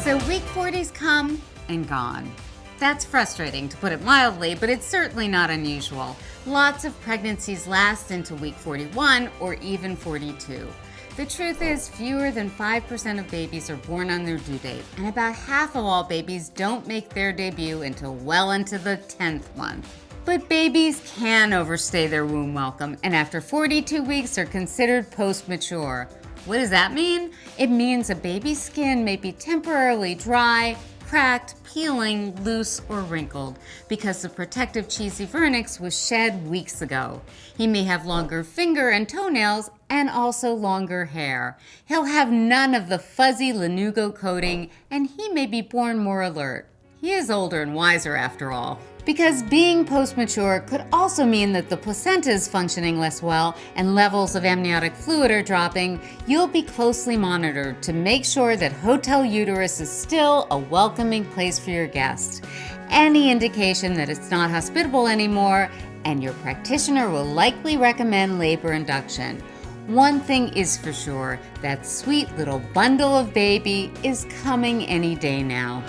So week 40's come and gone. That's frustrating, to put it mildly, but it's certainly not unusual. Lots of pregnancies last into week 41 or even 42. The truth is, fewer than 5% of babies are born on their due date, and about half of all babies don't make their debut until well into the 10th month. But babies can overstay their womb welcome, and after 42 weeks are considered post-mature. What does that mean? It means a baby's skin may be temporarily dry, cracked, peeling, loose, or wrinkled because the protective cheesy vernix was shed weeks ago. He may have longer finger and toenails and also longer hair. He'll have none of the fuzzy lanugo coating, and he may be born more alert. He is older and wiser after all. Because being post-mature could also mean that the placenta is functioning less well and levels of amniotic fluid are dropping, you'll be closely monitored to make sure that Hotel Uterus is still a welcoming place for your guest. Any indication that it's not hospitable anymore, and your practitioner will likely recommend labor induction. One thing is for sure, that sweet little bundle of baby is coming any day now.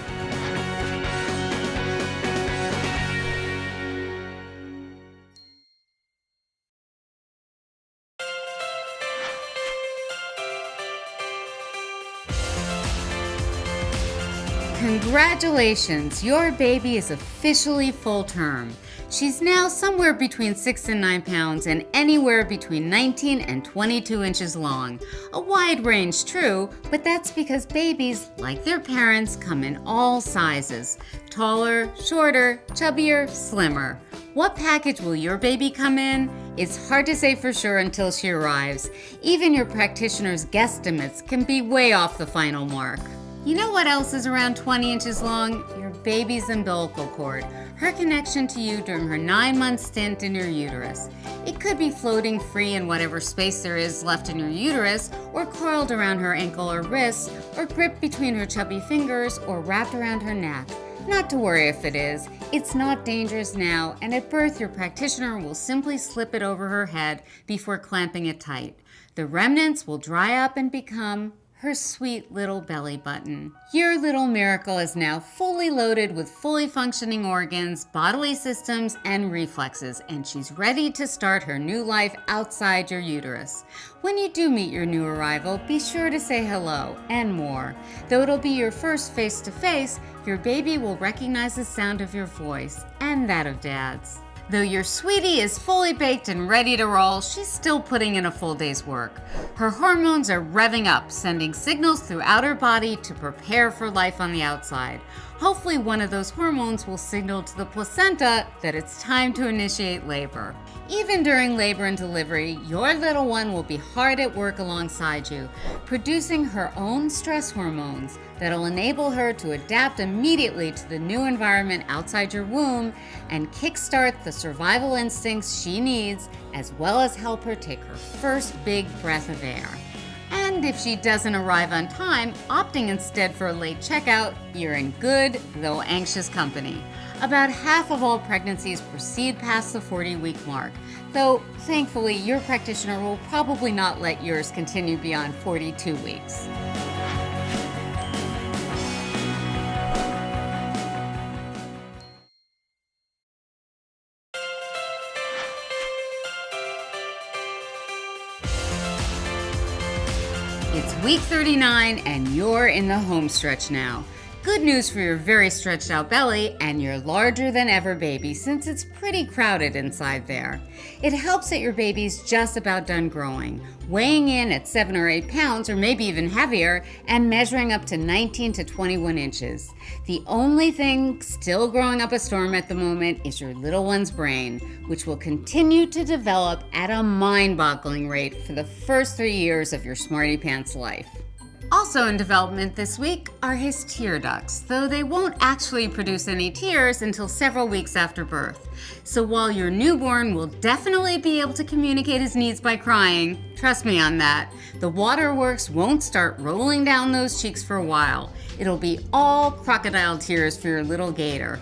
Congratulations, your baby is officially full term. She's now somewhere between 6 and 9 pounds and anywhere between 19 and 22 inches long. A wide range, true, but that's because babies, like their parents, come in all sizes. Taller, shorter, chubbier, slimmer. What package will your baby come in? It's hard to say for sure until she arrives. Even your practitioner's guesstimates can be way off the final mark. You know what else is around 20 inches long? Your baby's umbilical cord. Her connection to you during her 9-month stint in your uterus. It could be floating free in whatever space there is left in your uterus, or coiled around her ankle or wrist, or gripped between her chubby fingers, or wrapped around her neck. Not to worry if it is. It's not dangerous now, and at birth your practitioner will simply slip it over her head before clamping it tight. The remnants will dry up and become her sweet little belly button. Your little miracle is now fully loaded with fully functioning organs, bodily systems, and reflexes, and she's ready to start her new life outside your uterus. When you do meet your new arrival, be sure to say hello and more. Though it'll be your first face-to-face, your baby will recognize the sound of your voice and that of Dad's. Though your sweetie is fully baked and ready to roll, she's still putting in a full day's work. Her hormones are revving up, sending signals throughout her body to prepare for life on the outside. Hopefully one of those hormones will signal to the placenta that it's time to initiate labor. Even during labor and delivery, your little one will be hard at work alongside you, producing her own stress hormones that'll enable her to adapt immediately to the new environment outside your womb and kickstart the survival instincts she needs, as well as help her take her first big breath of air. And if she doesn't arrive on time, opting instead for a late checkout, you're in good, though anxious company. About half of all pregnancies proceed past the 40-week mark, though thankfully your practitioner will probably not let yours continue beyond 42 weeks. It's week 39 and you're in the home stretch now. Good news for your very stretched out belly and your larger than ever baby, since it's pretty crowded inside there. It helps that your baby's just about done growing, weighing in at 7 or 8 pounds or maybe even heavier and measuring up to 19 to 21 inches. The only thing still growing up a storm at the moment is your little one's brain, which will continue to develop at a mind-boggling rate for the first 3 years of your Smarty Pants life. Also in development this week are his tear ducts, though they won't actually produce any tears until several weeks after birth. So while your newborn will definitely be able to communicate his needs by crying, trust me on that, the waterworks won't start rolling down those cheeks for a while. It'll be all crocodile tears for your little gator.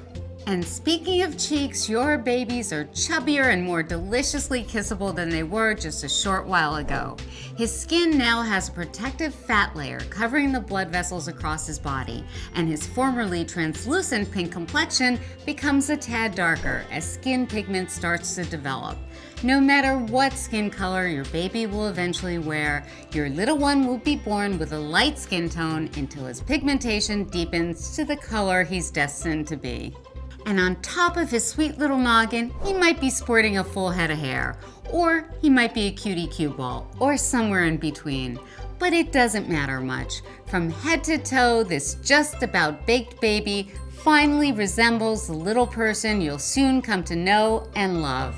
And speaking of cheeks, your babies are chubbier and more deliciously kissable than they were just a short while ago. His skin now has a protective fat layer covering the blood vessels across his body, and his formerly translucent pink complexion becomes a tad darker as skin pigment starts to develop. No matter what skin color your baby will eventually wear, your little one will be born with a light skin tone until his pigmentation deepens to the color he's destined to be. And on top of his sweet little noggin, he might be sporting a full head of hair, or he might be a cutie cue ball, or somewhere in between. But it doesn't matter much. From head to toe, this just about baked baby finally resembles the little person you'll soon come to know and love.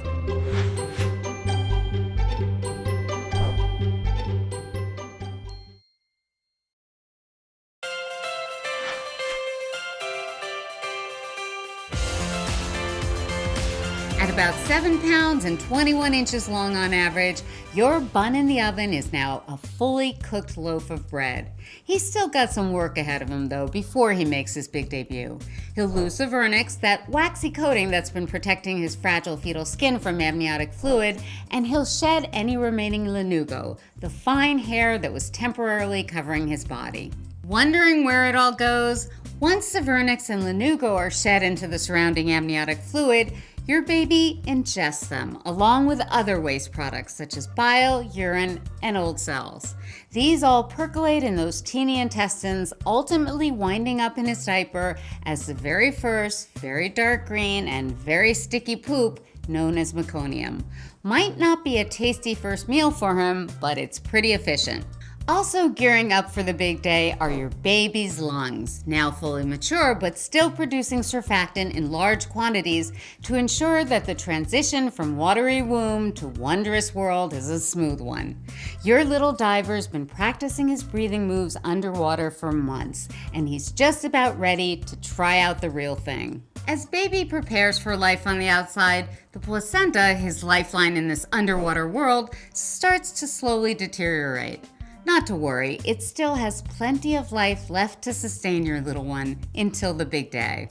At about 7 pounds and 21 inches long on average, your bun in the oven is now a fully cooked loaf of bread. He's still got some work ahead of him though before he makes his big debut. He'll lose the vernix, that waxy coating that's been protecting his fragile fetal skin from amniotic fluid, and he'll shed any remaining lanugo, the fine hair that was temporarily covering his body. Wondering where it all goes? Once the vernix and lanugo are shed into the surrounding amniotic fluid, your baby ingests them, along with other waste products such as bile, urine, and old cells. These all percolate in those teeny intestines, ultimately winding up in his diaper as the very first, very dark green, and very sticky poop known as meconium. Might not be a tasty first meal for him, but it's pretty efficient. Also gearing up for the big day are your baby's lungs, now fully mature but still producing surfactant in large quantities to ensure that the transition from watery womb to wondrous world is a smooth one. Your little diver's been practicing his breathing moves underwater for months, and he's just about ready to try out the real thing. As baby prepares for life on the outside, the placenta, his lifeline in this underwater world, starts to slowly deteriorate. Not to worry, it still has plenty of life left to sustain your little one until the big day.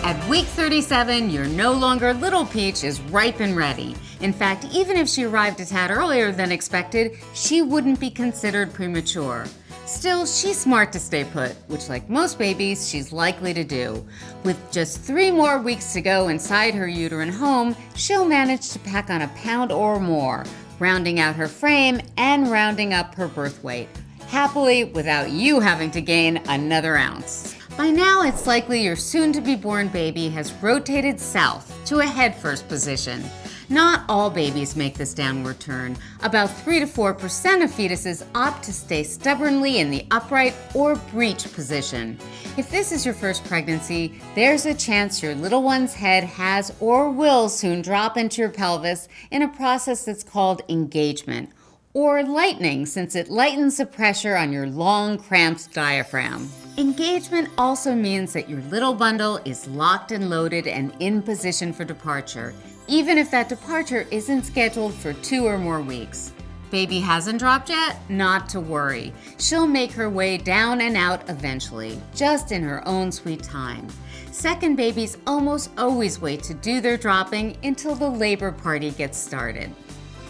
At week 37, your no longer little peach is ripe and ready. In fact, even if she arrived a tad earlier than expected, she wouldn't be considered premature. Still, she's smart to stay put, which like most babies, she's likely to do. With just 3 more weeks to go inside her uterine home, she'll manage to pack on a pound or more, rounding out her frame and rounding up her birth weight, happily without you having to gain another ounce. By now, it's likely your soon-to-be-born baby has rotated south to a head-first position. Not all babies make this downward turn. About 3 to 4% of fetuses opt to stay stubbornly in the upright or breech position. If this is your first pregnancy, there's a chance your little one's head has or will soon drop into your pelvis in a process that's called engagement, or lightening since it lightens the pressure on your long, cramped diaphragm. Engagement also means that your little bundle is locked and loaded and in position for departure, even if that departure isn't scheduled for 2 or more weeks. Baby hasn't dropped yet? Not to worry. She'll make her way down and out eventually, just in her own sweet time. Second babies almost always wait to do their dropping until the labor party gets started.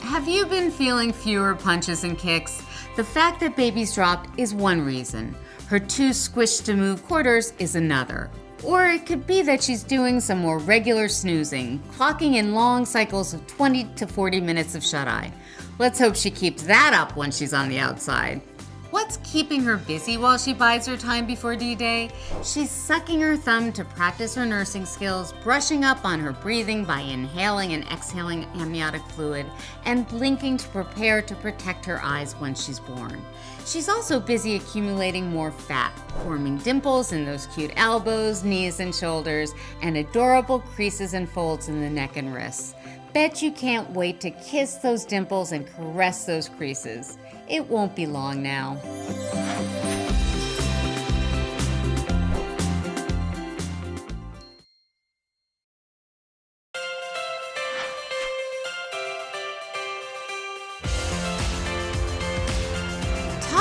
Have you been feeling fewer punches and kicks? The fact that baby's dropped is one reason. Her too squished to move quarters is another. Or it could be that she's doing some more regular snoozing, clocking in long cycles of 20 to 40 minutes of shut-eye. Let's hope she keeps that up when she's on the outside. What's keeping her busy while she bides her time before D-Day? She's sucking her thumb to practice her nursing skills, brushing up on her breathing by inhaling and exhaling amniotic fluid, and blinking to prepare to protect her eyes when she's born. She's also busy accumulating more fat, forming dimples in those cute elbows, knees, and shoulders, and adorable creases and folds in the neck and wrists. Bet you can't wait to kiss those dimples and caress those creases. It won't be long now.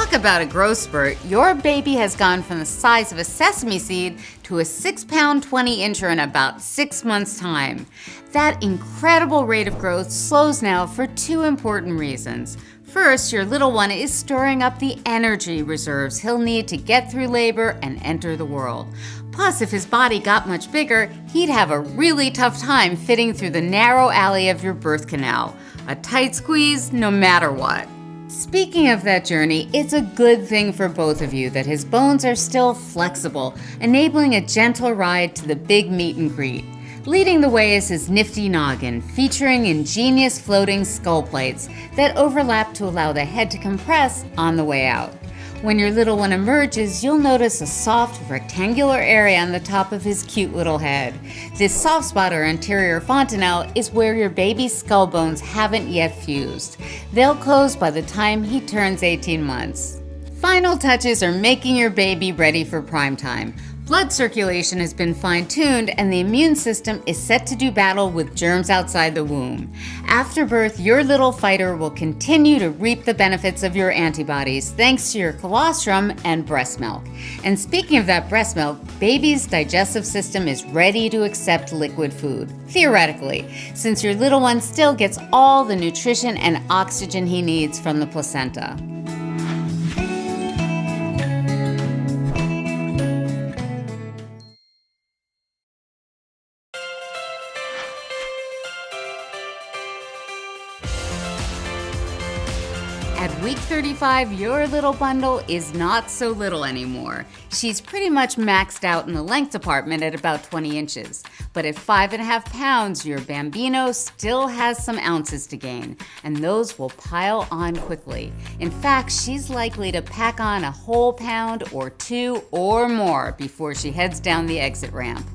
Talk about a growth spurt. Your baby has gone from the size of a sesame seed to a 6-pound 20-incher in about 6 months' time. That incredible rate of growth slows now for 2 important reasons. First, your little one is storing up the energy reserves he'll need to get through labor and enter the world. Plus, if his body got much bigger, he'd have a really tough time fitting through the narrow alley of your birth canal. A tight squeeze, no matter what. Speaking of that journey, it's a good thing for both of you that his bones are still flexible, enabling a gentle ride to the big meet and greet. Leading the way is his nifty noggin, featuring ingenious floating skull plates that overlap to allow the head to compress on the way out. When your little one emerges, you'll notice a soft rectangular area on the top of his cute little head. This soft spot or anterior fontanelle is where your baby's skull bones haven't yet fused. They'll close by the time he turns 18 months. Final touches are making your baby ready for prime time. Blood circulation has been fine-tuned and the immune system is set to do battle with germs outside the womb. After birth, your little fighter will continue to reap the benefits of your antibodies thanks to your colostrum and breast milk. And speaking of that breast milk, baby's digestive system is ready to accept liquid food, theoretically, since your little one still gets all the nutrition and oxygen he needs from the placenta. At week 35, your little bundle is not so little anymore. She's pretty much maxed out in the length department at about 20 inches. But at 5.5 pounds, your bambino still has some ounces to gain, and those will pile on quickly. In fact, she's likely to pack on a whole pound or 2 or more before she heads down the exit ramp.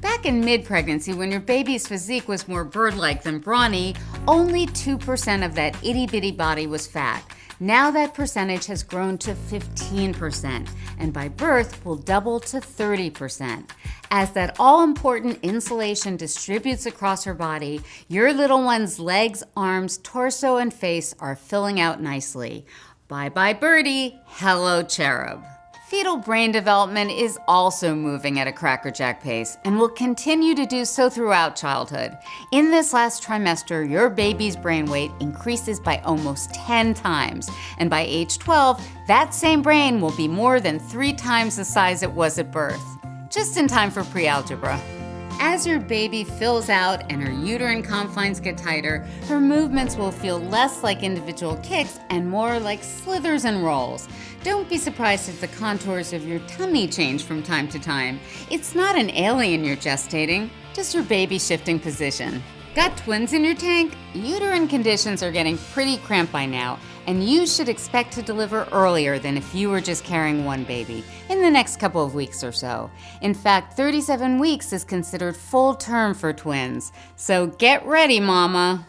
Back in mid-pregnancy, when your baby's physique was more bird-like than brawny, only 2% of that itty-bitty body was fat. Now that percentage has grown to 15%, and by birth will double to 30%. As that all-important insulation distributes across her body, your little one's legs, arms, torso, and face are filling out nicely. Bye-bye birdie, hello cherub. Fetal brain development is also moving at a crackerjack pace and will continue to do so throughout childhood. In this last trimester, your baby's brain weight increases by almost 10 times, and by age 12, that same brain will be more than 3 times the size it was at birth. Just in time for pre-algebra. As your baby fills out and her uterine confines get tighter, her movements will feel less like individual kicks and more like slithers and rolls. Don't be surprised if the contours of your tummy change from time to time. It's not an alien you're gestating, just your baby shifting position. Got twins in your tank? Uterine conditions are getting pretty cramped by now, and you should expect to deliver earlier than if you were just carrying one baby, in the next couple of weeks or so. In fact, 37 weeks is considered full term for twins, so get ready, mama.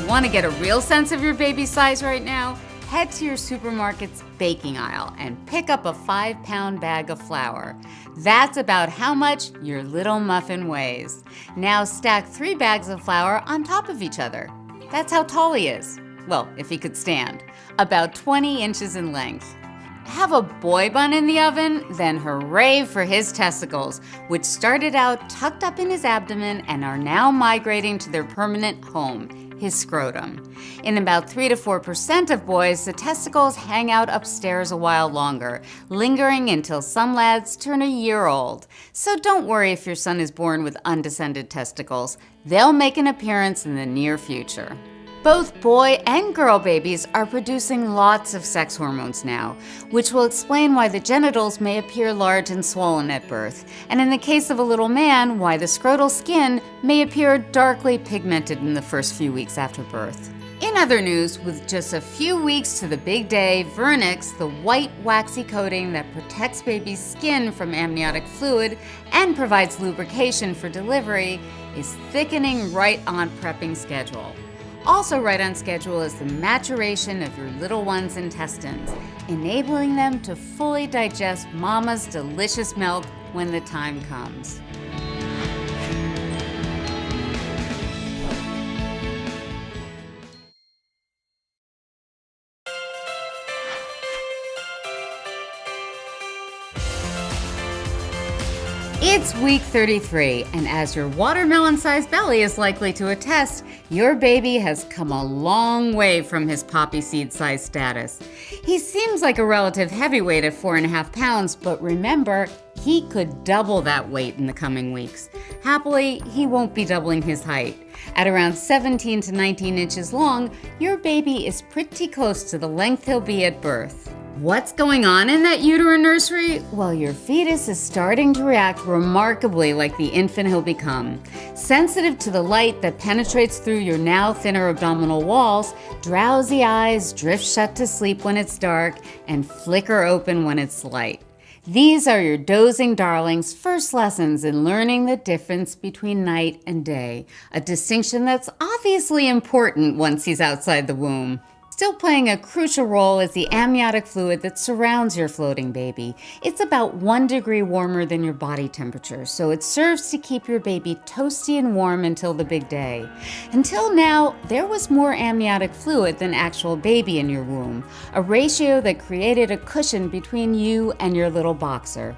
Want to get a real sense of your baby's size right now? Head to your supermarket's baking aisle and pick up a 5-pound bag of flour. That's about how much your little muffin weighs. Now stack 3 bags of flour on top of each other. That's how tall he is. Well, if he could stand. About 20 inches in length. Have a boy bun in the oven? Then hooray for his testicles, which started out tucked up in his abdomen and are now migrating to their permanent home, his scrotum. In about 3 to 4% of boys, the testicles hang out upstairs a while longer, lingering until some lads turn a year old. So don't worry if your son is born with undescended testicles. They'll make an appearance in the near future. Both boy and girl babies are producing lots of sex hormones now, which will explain why the genitals may appear large and swollen at birth, and in the case of a little man, why the scrotal skin may appear darkly pigmented in the first few weeks after birth. In other news, with just a few weeks to the big day, Vernix, the white waxy coating that protects baby's skin from amniotic fluid and provides lubrication for delivery, is thickening right on prepping schedule. Also right on schedule is the maturation of your little one's intestines, enabling them to fully digest mama's delicious milk when the time comes. It's week 33, and as your watermelon-sized belly is likely to attest, your baby has come a long way from his poppy seed-sized status. He seems like a relative heavyweight at 4.5 pounds, but remember, he could double that weight in the coming weeks. Happily, he won't be doubling his height. At around 17 to 19 inches long, your baby is pretty close to the length he'll be at birth. What's going on in that uterine nursery? Well, your fetus is starting to react remarkably like the infant he'll become. Sensitive to the light that penetrates through your now thinner abdominal walls, drowsy eyes drift shut to sleep when it's dark and flicker open when it's light. These are your dozing darling's first lessons in learning the difference between night and day, a distinction that's obviously important once he's outside the womb. Still playing a crucial role is the amniotic fluid that surrounds your floating baby. It's about 1 degree warmer than your body temperature, so it serves to keep your baby toasty and warm until the big day. Until now, there was more amniotic fluid than actual baby in your womb, a ratio that created a cushion between you and your little boxer.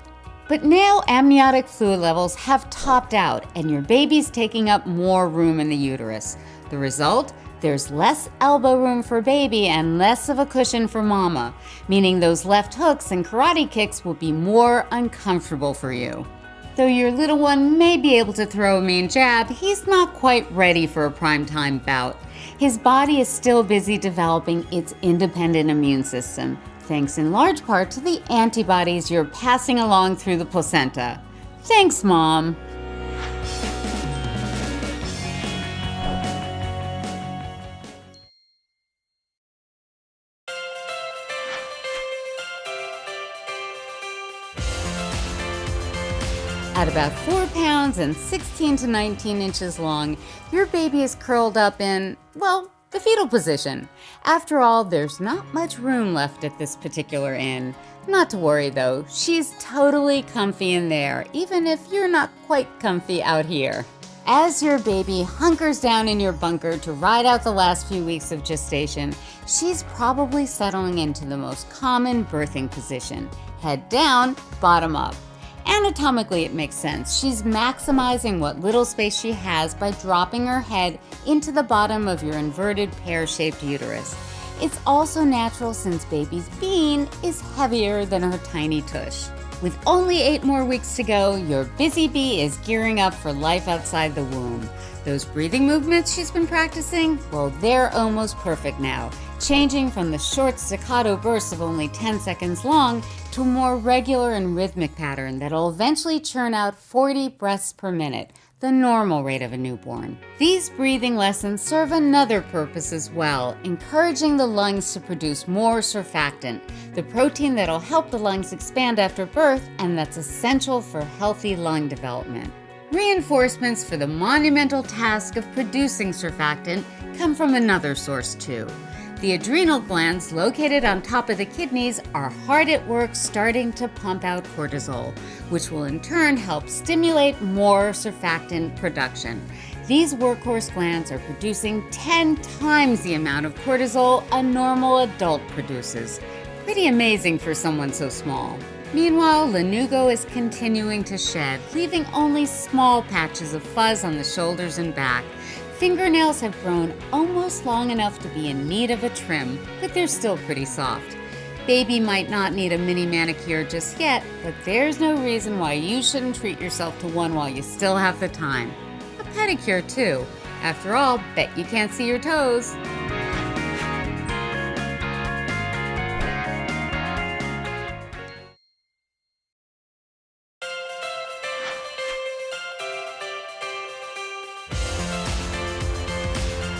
But now amniotic fluid levels have topped out and your baby's taking up more room in the uterus. The result? There's less elbow room for baby and less of a cushion for mama, meaning those left hooks and karate kicks will be more uncomfortable for you. Though your little one may be able to throw a mean jab, he's not quite ready for a primetime bout. His body is still busy developing its independent immune system, thanks in large part to the antibodies you're passing along through the placenta. Thanks, Mom. At about 4 pounds and 16 to 19 inches long, your baby is curled up in, well, the fetal position. After all, there's not much room left at this particular inn. Not to worry though, she's totally comfy in there, even if you're not quite comfy out here. As your baby hunkers down in your bunker to ride out the last few weeks of gestation, she's probably settling into the most common birthing position, head down, bottom up. Anatomically, it makes sense. She's maximizing what little space she has by dropping her head into the bottom of your inverted pear-shaped uterus. It's also natural since baby's bean is heavier than her tiny tush. With only 8 more weeks to go, your busy bee is gearing up for life outside the womb. Those breathing movements she's been practicing, well, they're almost perfect now, changing from the short staccato bursts of only 10 seconds long to a more regular and rhythmic pattern that'll eventually churn out 40 breaths per minute, the normal rate of a newborn. These breathing lessons serve another purpose as well, encouraging the lungs to produce more surfactant, the protein that'll help the lungs expand after birth and that's essential for healthy lung development. Reinforcements for the monumental task of producing surfactant come from another source too. The adrenal glands located on top of the kidneys are hard at work starting to pump out cortisol, which will in turn help stimulate more surfactant production. These workhorse glands are producing 10 times the amount of cortisol a normal adult produces. Pretty amazing for someone so small. Meanwhile, Lanugo is continuing to shed, leaving only small patches of fuzz on the shoulders and back. Fingernails have grown almost long enough to be in need of a trim, but they're still pretty soft. Baby might not need a mini manicure just yet, but there's no reason why you shouldn't treat yourself to one while you still have the time. A pedicure too. After all, bet you can't see your toes.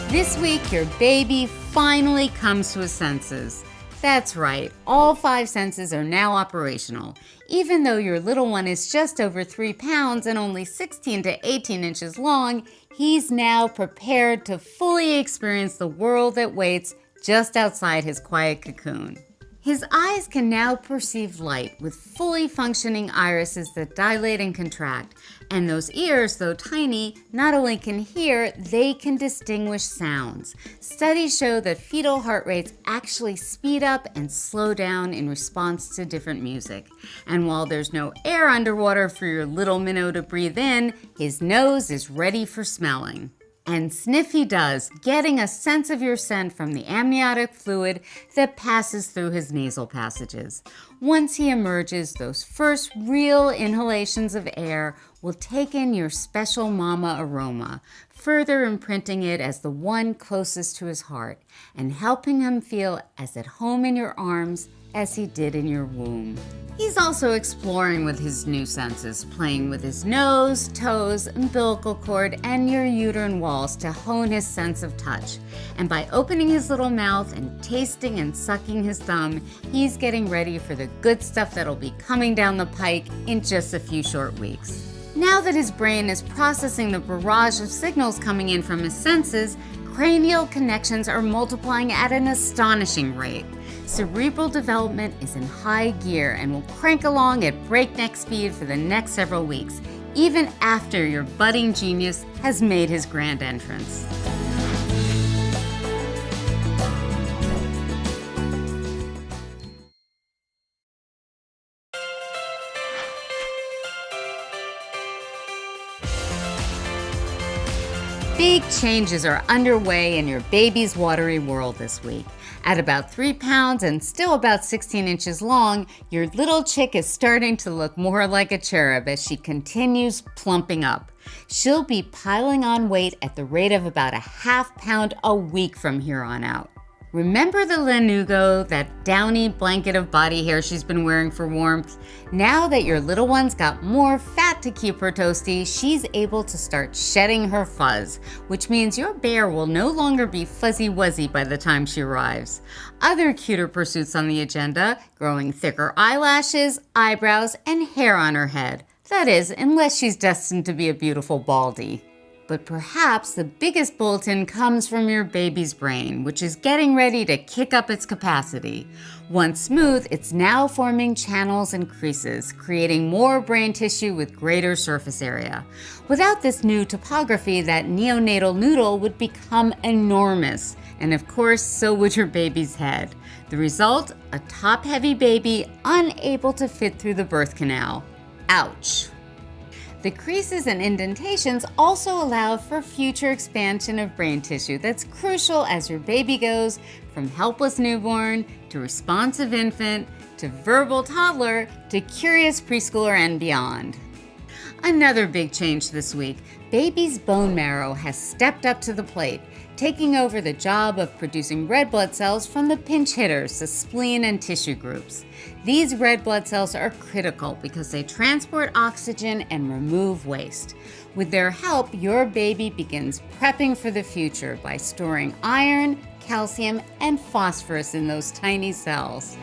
This week, your baby finally comes to his senses. That's right, all 5 senses are now operational. Even though your little one is just over 3 pounds and only 16 to 18 inches long, He's now prepared to fully experience the world that waits just outside his quiet cocoon. His eyes can now perceive light with fully functioning irises that dilate and contract. And those ears, though tiny, not only can hear, they can distinguish sounds. Studies show that fetal heart rates actually speed up and slow down in response to different music. And while there's no air underwater for your little minnow to breathe in, his nose is ready for smelling. And sniff he does, getting a sense of your scent from the amniotic fluid that passes through his nasal passages. Once he emerges, those first real inhalations of air will take in your special mama aroma, further imprinting it as the one closest to his heart and helping him feel as at home in your arms as he did in your womb. He's also exploring with his new senses, playing with his nose, toes, umbilical cord, and your uterine walls to hone his sense of touch. And by opening his little mouth and tasting and sucking his thumb, he's getting ready for the good stuff that'll be coming down the pike in just a few short weeks. Now that his brain is processing the barrage of signals coming in from his senses, cranial connections are multiplying at an astonishing rate. Cerebral development is in high gear and will crank along at breakneck speed for the next several weeks, even after your budding genius has made his grand entrance. Big changes are underway in your baby's watery world this week. At about 3 pounds and still about 16 inches long, your little chick is starting to look more like a cherub as she continues plumping up. She'll be piling on weight at the rate of about a ½ pound a week from here on out. Remember the Lanugo, that downy blanket of body hair she's been wearing for warmth? Now that your little one's got more fat to keep her toasty, she's able to start shedding her fuzz, which means your bear will no longer be fuzzy-wuzzy by the time she arrives. Other cuter pursuits on the agenda: growing thicker eyelashes, eyebrows, and hair on her head. That is, unless she's destined to be a beautiful baldy. But perhaps the biggest bulletin comes from your baby's brain, which is getting ready to kick up its capacity. Once smooth, it's now forming channels and creases, creating more brain tissue with greater surface area. Without this new topography, that neonatal noodle would become enormous. And of course, so would your baby's head. The result? A top-heavy baby unable to fit through the birth canal. Ouch. The creases and indentations also allow for future expansion of brain tissue that's crucial as your baby goes from helpless newborn to responsive infant to verbal toddler to curious preschooler and beyond. Another big change this week: baby's bone marrow has stepped up to the plate, taking over the job of producing red blood cells from the pinch hitters, the spleen and tissue groups. These red blood cells are critical because they transport oxygen and remove waste. With their help, your baby begins prepping for the future by storing iron, calcium, and phosphorus in those tiny cells.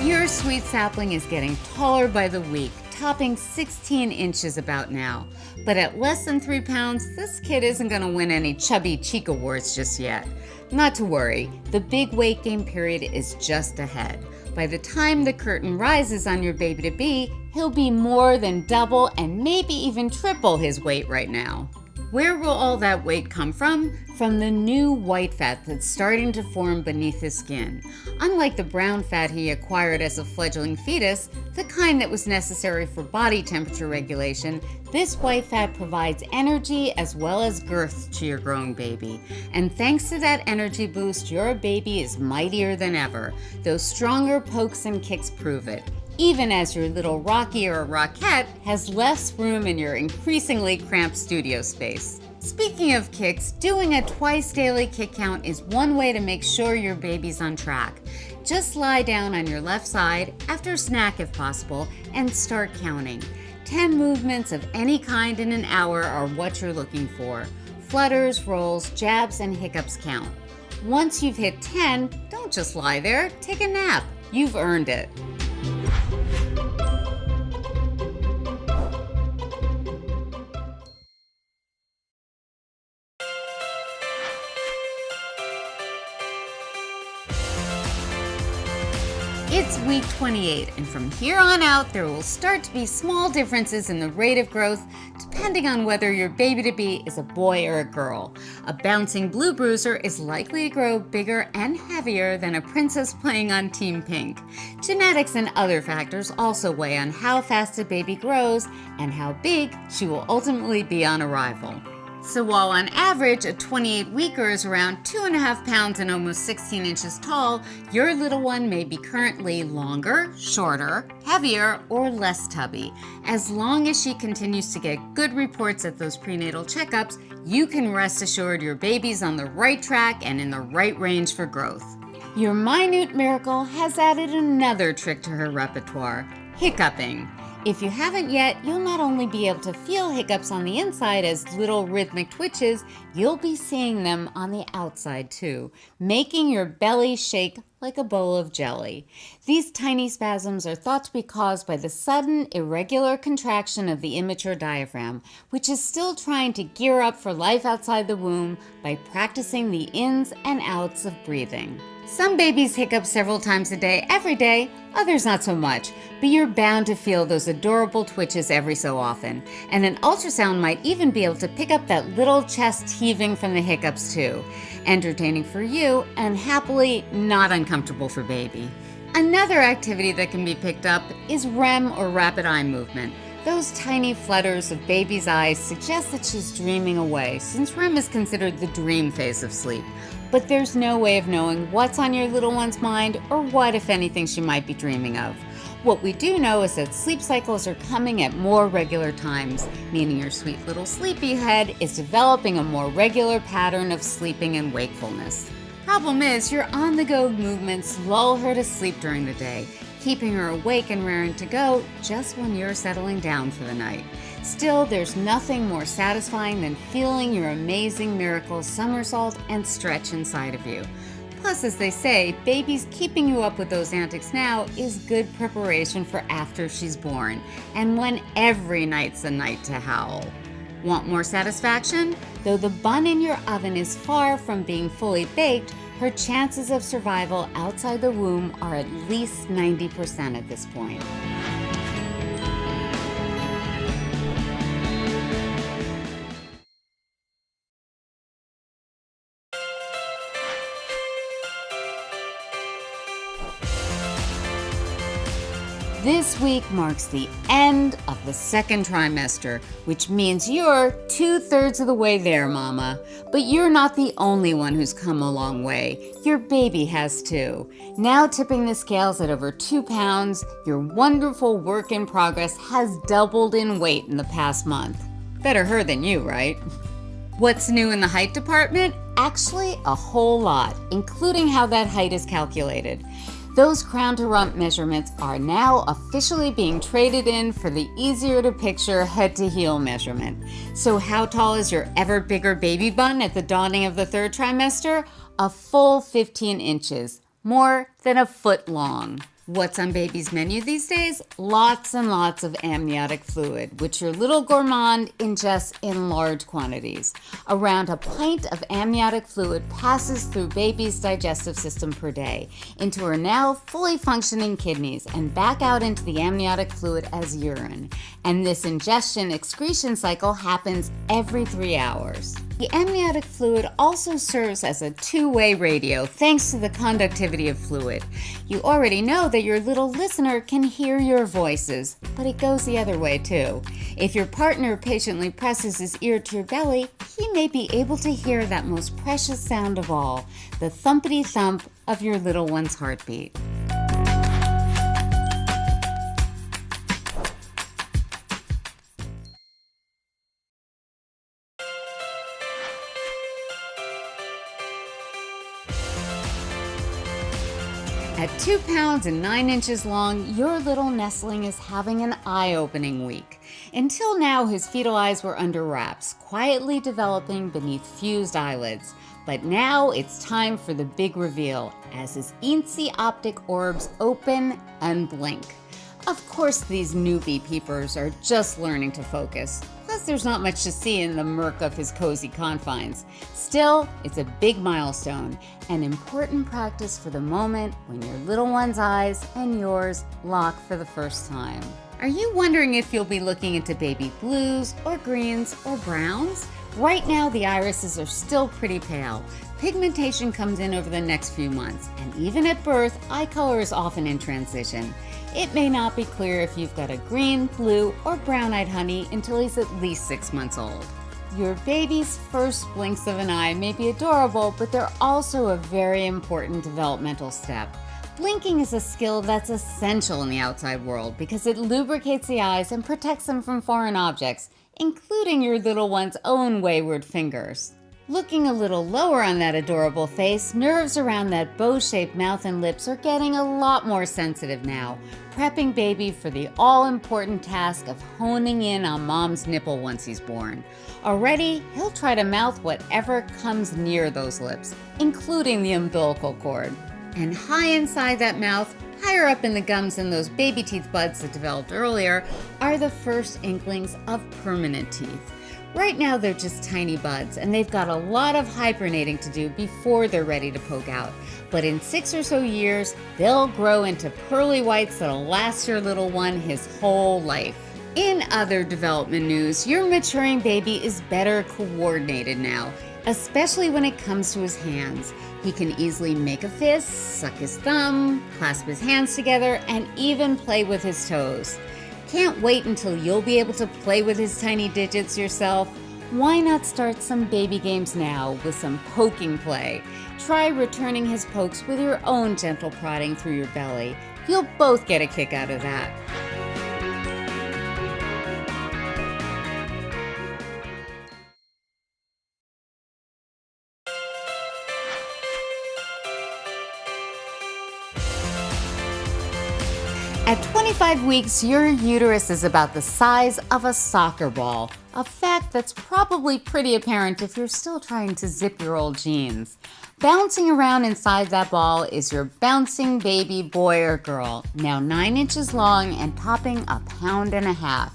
Your sweet sapling is getting taller by the week, topping 16 inches about now. But at less than 3 pounds, this kid isn't going to win any chubby cheek awards just yet. Not to worry, the big weight gain period is just ahead. By the time the curtain rises on your baby-to-be, he'll be more than double and maybe even triple his weight right now. Where will all that weight come from? From the new white fat that's starting to form beneath his skin. Unlike the brown fat he acquired as a fledgling fetus, the kind that was necessary for body temperature regulation, this white fat provides energy as well as girth to your growing baby. And thanks to that energy boost, your baby is mightier than ever. Those stronger pokes and kicks prove it, even as your little Rocky or Rockette has less room in your increasingly cramped studio space. Speaking of kicks, doing a twice daily kick count is one way to make sure your baby's on track. Just lie down on your left side, after a snack if possible, and start counting. 10 movements of any kind in an hour are what you're looking for. flutters, rolls, jabs, and hiccups count. Once you've hit 10, don't just lie there, take a nap. You've earned it. It's week 28, and from here on out, there will start to be small differences in the rate of growth depending on whether your baby-to-be is a boy or a girl. A bouncing blue bruiser is likely to grow bigger and heavier than a princess playing on Team Pink. Genetics and other factors also weigh on how fast a baby grows and how big she will ultimately be on arrival. So while on average a 28-weeker is around 2.5 pounds and almost 16 inches tall, your little one may be currently longer, shorter, heavier, or less tubby. As long as she continues to get good reports at those prenatal checkups, you can rest assured your baby's on the right track and in the right range for growth. Your minute miracle has added another trick to her repertoire: hiccuping. If you haven't yet, you'll not only be able to feel hiccups on the inside as little rhythmic twitches, you'll be seeing them on the outside too, making your belly shake like a bowl of jelly. These tiny spasms are thought to be caused by the sudden, irregular contraction of the immature diaphragm, which is still trying to gear up for life outside the womb by practicing the ins and outs of breathing. Some babies hiccup several times a day, every day, others not so much, but you're bound to feel those adorable twitches every so often. And an ultrasound might even be able to pick up that little chest heaving from the hiccups too. Entertaining for you, and happily not uncomfortable for baby. Another activity that can be picked up is REM, or rapid eye movement. Those tiny flutters of baby's eyes suggest that she's dreaming away, since REM is considered the dream phase of sleep. But there's no way of knowing what's on your little one's mind or what, if anything, she might be dreaming of. What we do know is that sleep cycles are coming at more regular times, meaning your sweet little sleepy head is developing a more regular pattern of sleeping and wakefulness. Problem is, your on-the-go movements lull her to sleep during the day, keeping her awake and raring to go just when you're settling down for the night. Still, there's nothing more satisfying than feeling your amazing miracle somersault and stretch inside of you. Plus, as they say, babies keeping you up with those antics now is good preparation for after she's born, and when every night's a night to howl. Want more satisfaction? Though the bun in your oven is far from being fully baked, her chances of survival outside the womb are at least 90% at this point. This week marks the end of the second trimester, which means you're 2/3 of the way there, Mama. But you're not the only one who's come a long way. Your baby has too. Now tipping the scales at over 2 pounds, your wonderful work in progress has doubled in weight in the past month. Better her than you, right? What's new in the height department? Actually, a whole lot, including how that height is calculated. Those crown to rump measurements are now officially being traded in for the easier to picture head to heel measurement. So how tall is your ever bigger baby bun at the dawning of the third trimester? A full 15 inches, more than a foot long. What's on baby's menu these days? Lots and lots of amniotic fluid, which your little gourmand ingests in large quantities. Around a pint of amniotic fluid passes through baby's digestive system per day, into her now fully functioning kidneys, and back out into the amniotic fluid as urine. And this ingestion-excretion cycle happens every 3 hours. The amniotic fluid also serves as a two-way radio thanks to the conductivity of fluid. You already know that your little listener can hear your voices, but it goes the other way too. If your partner patiently presses his ear to your belly, he may be able to hear that most precious sound of all, the thumpity thump of your little one's heartbeat. At At 2 pounds and 9 inches long, your little nestling is having an eye-opening week. Until now, his fetal eyes were under wraps, quietly developing beneath fused eyelids. But now it's time for the big reveal, as his eensy optic orbs open and blink. Of course, these newbie peepers are just learning to focus. Plus, there's not much to see in the murk of his cozy confines. Still, it's a big milestone, an important practice for the moment when your little one's eyes and yours lock for the first time. Are you wondering if you'll be looking into baby blues or greens or browns? Right now, the irises are still pretty pale. Pigmentation comes in over the next few months, and even at birth, eye color is often in transition. It may not be clear if you've got a green, blue, or brown-eyed honey until he's at least 6 months old. Your baby's first blinks of an eye may be adorable, but they're also a very important developmental step. Blinking is a skill that's essential in the outside world because it lubricates the eyes and protects them from foreign objects, including your little one's own wayward fingers. Looking a little lower on that adorable face, nerves around that bow-shaped mouth and lips are getting a lot more sensitive now, prepping baby for the all-important task of honing in on mom's nipple once he's born. Already, he'll try to mouth whatever comes near those lips, including the umbilical cord. And high inside that mouth, higher up in the gums and those baby teeth buds that developed earlier, are the first inklings of permanent teeth. Right now they're just tiny buds, and they've got a lot of hibernating to do before they're ready to poke out. But in 6 or so years, they'll grow into pearly whites that'll last your little one his whole life. In other development news, your maturing baby is better coordinated now, especially when it comes to his hands. He can easily make a fist, suck his thumb, clasp his hands together, and even play with his toes. Can't wait until you'll be able to play with his tiny digits yourself? Why not start some baby games now with some poking play? Try returning his pokes with your own gentle prodding through your belly. You'll both get a kick out of that. At 25 weeks, your uterus is about the size of a soccer ball, a fact that's probably pretty apparent if you're still trying to zip your old jeans. Bouncing around inside that ball is your bouncing baby boy or girl, now 9 inches long and topping 1.5 pounds.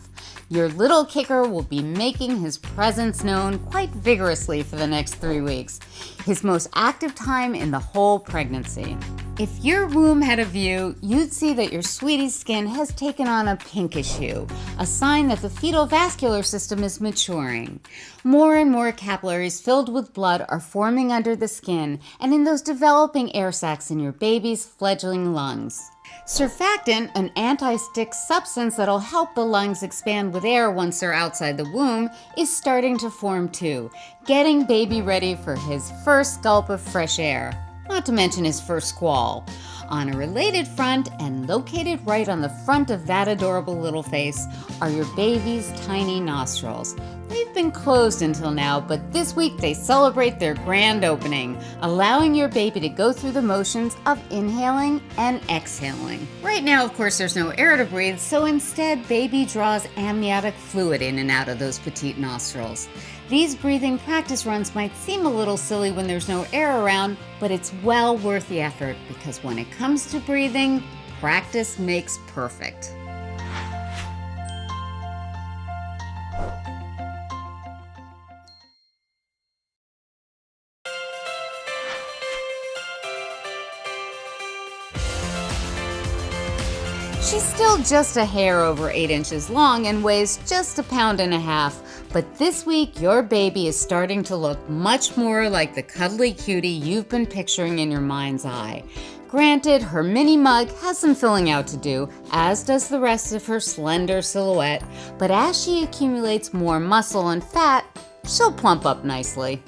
Your little kicker will be making his presence known quite vigorously for the next 3 weeks, his most active time in the whole pregnancy. If your womb had a view, you'd see that your sweetie's skin has taken on a pinkish hue, a sign that the fetal vascular system is maturing. More and more capillaries filled with blood are forming under the skin and in those developing air sacs in your baby's fledgling lungs. Surfactant, an anti-stick substance that'll help the lungs expand with air once they're outside the womb, is starting to form too, getting baby ready for his first gulp of fresh air, not to mention his first squall. On a related front, and located right on the front of that adorable little face, are your baby's tiny nostrils. They've been closed until now, but this week they celebrate their grand opening, allowing your baby to go through the motions of inhaling and exhaling. Right now, of course, there's no air to breathe, so instead, baby draws amniotic fluid in and out of those petite nostrils. These breathing practice runs might seem a little silly when there's no air around, but it's well worth the effort because when it comes to breathing, practice makes perfect. She's still just a hair over 8 inches long and weighs just 1.5 pounds, but this week your baby is starting to look much more like the cuddly cutie you've been picturing in your mind's eye. Granted, her mini mug has some filling out to do, as does the rest of her slender silhouette, but as she accumulates more muscle and fat, she'll plump up nicely.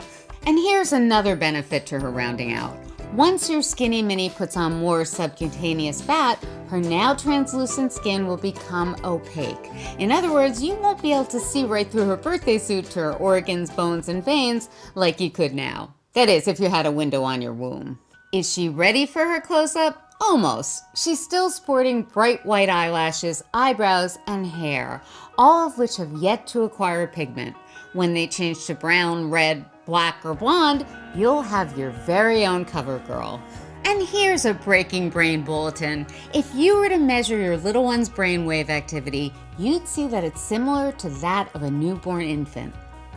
And here's another benefit to her rounding out. Once your skinny mini puts on more subcutaneous fat, her now translucent skin will become opaque. In other words, you won't be able to see right through her birthday suit to her organs, bones, and veins like you could now. That is, if you had a window on your womb. Is she ready for her close-up? Almost. She's still sporting bright white eyelashes, eyebrows, and hair, all of which have yet to acquire pigment. When they change to brown, red, black, or blonde, you'll have your very own cover girl. And here's a breaking brain bulletin. If you were to measure your little one's brainwave activity, you'd see that it's similar to that of a newborn infant.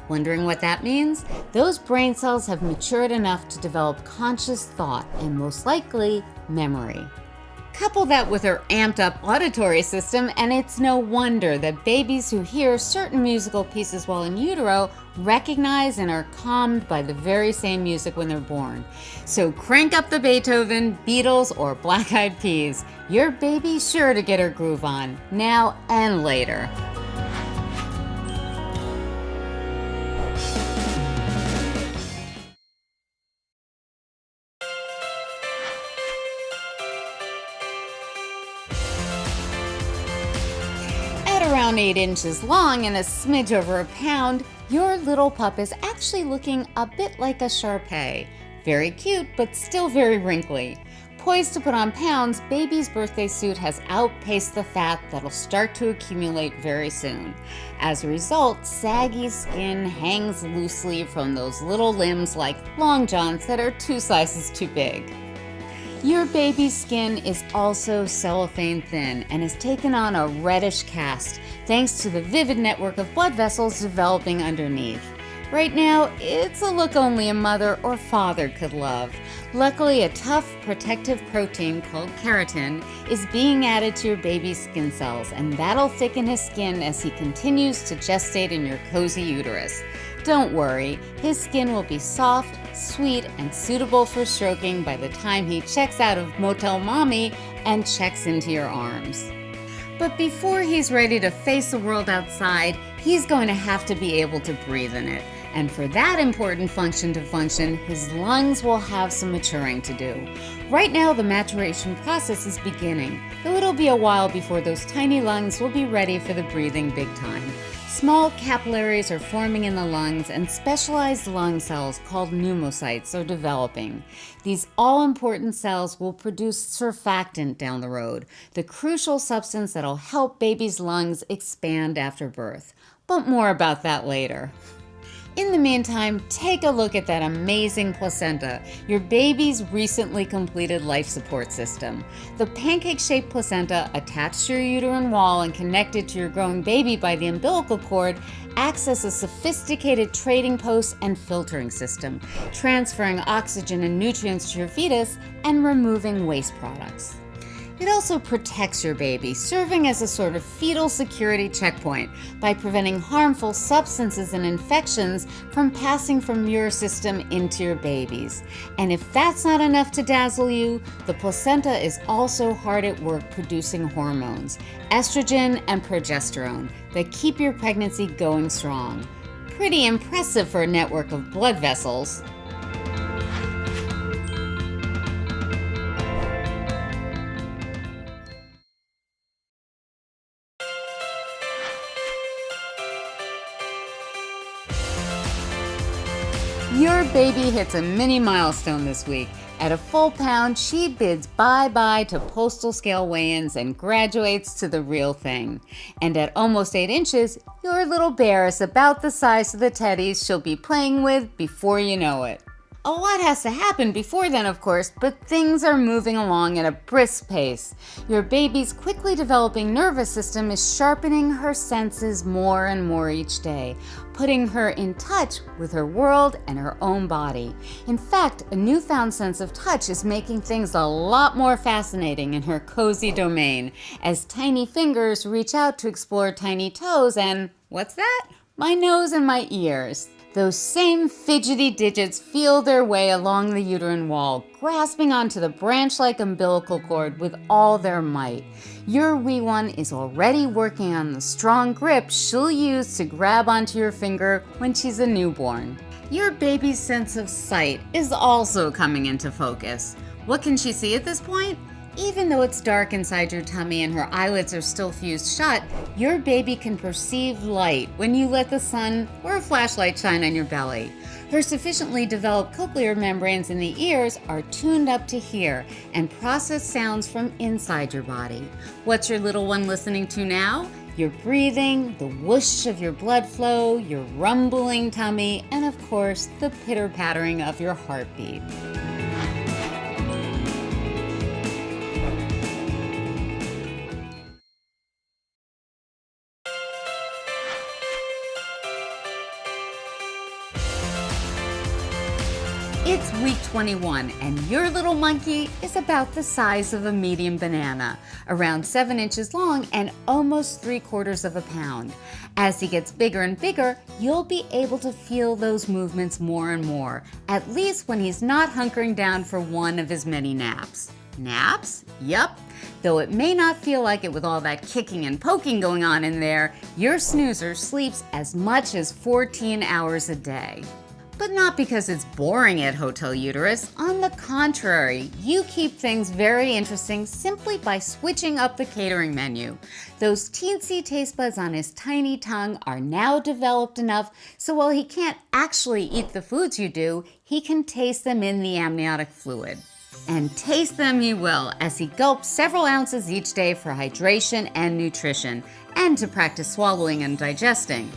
Wondering what that means? Those brain cells have matured enough to develop conscious thought and most likely memory. Couple that with her amped up auditory system, and it's no wonder that babies who hear certain musical pieces while in utero recognize and are calmed by the very same music when they're born. So crank up the Beethoven, Beatles, or Black Eyed Peas. Your baby's sure to get her groove on, now and later. Around 8 inches long and a smidge over a pound, your little pup is actually looking a bit like a Shar-Pei. Very cute, but still very wrinkly. Poised to put on pounds, baby's birthday suit has outpaced the fat that'll start to accumulate very soon. As a result, saggy skin hangs loosely from those little limbs like long johns that are 2 sizes too big. Your baby's skin is also cellophane thin and has taken on a reddish cast thanks to the vivid network of blood vessels developing underneath. Right now, it's a look only a mother or father could love. Luckily, a tough protective protein called keratin is being added to your baby's skin cells, and that'll thicken his skin as he continues to gestate in your cozy uterus. Don't worry, his skin will be soft, sweet, and suitable for stroking by the time he checks out of Motel Mommy and checks into your arms. But before he's ready to face the world outside, he's going to have to be able to breathe in it. And for that important function to function, his lungs will have some maturing to do. Right now, the maturation process is beginning, though it'll be a while before those tiny lungs will be ready for the breathing big time. Small capillaries are forming in the lungs, and specialized lung cells called pneumocytes are developing. These all-important cells will produce surfactant down the road, the crucial substance that'll help baby's lungs expand after birth. But more about that later. In the meantime, take a look at that amazing placenta, your baby's recently completed life support system. The pancake-shaped placenta, attached to your uterine wall and connected to your growing baby by the umbilical cord, acts as a sophisticated trading post and filtering system, transferring oxygen and nutrients to your fetus and removing waste products. It also protects your baby, serving as a sort of fetal security checkpoint by preventing harmful substances and infections from passing from your system into your babies. And if that's not enough to dazzle you, the placenta is also hard at work producing hormones, estrogen and progesterone, that keep your pregnancy going strong. Pretty impressive for a network of blood vessels. Your baby hits a mini milestone this week. At a full pound, she bids bye-bye to postal scale weigh-ins and graduates to the real thing. And at almost 8 inches, your little bear is about the size of the teddies she'll be playing with before you know it. A lot has to happen before then, of course, but things are moving along at a brisk pace. Your baby's quickly developing nervous system is sharpening her senses more and more each day, putting her in touch with her world and her own body. In fact, a newfound sense of touch is making things a lot more fascinating in her cozy domain, as tiny fingers reach out to explore tiny toes and, what's that? My nose and my ears. Those same fidgety digits feel their way along the uterine wall, grasping onto the branch-like umbilical cord with all their might. Your wee one is already working on the strong grip she'll use to grab onto your finger when she's a newborn. Your baby's sense of sight is also coming into focus. What can she see at this point? Even though it's dark inside your tummy and her eyelids are still fused shut, your baby can perceive light when you let the sun or a flashlight shine on your belly. Her sufficiently developed cochlear membranes in the ears are tuned up to hear and process sounds from inside your body. What's your little one listening to now? Your breathing, the whoosh of your blood flow, your rumbling tummy, and of course, the pitter-pattering of your heartbeat. It's week 21, and your little monkey is about the size of a medium banana, around 7 inches long and almost 3/4 of a pound. As he gets bigger and bigger, you'll be able to feel those movements more and more, at least when he's not hunkering down for one of his many naps. Naps? Yup. Though it may not feel like it with all that kicking and poking going on in there, your snoozer sleeps as much as 14 hours a day. But not because it's boring at Hotel Uterus. On the contrary, you keep things very interesting simply by switching up the catering menu. Those teensy taste buds on his tiny tongue are now developed enough so while he can't actually eat the foods you do, he can taste them in the amniotic fluid. And taste them he will as he gulps several ounces each day for hydration and nutrition, and to practice swallowing and digesting.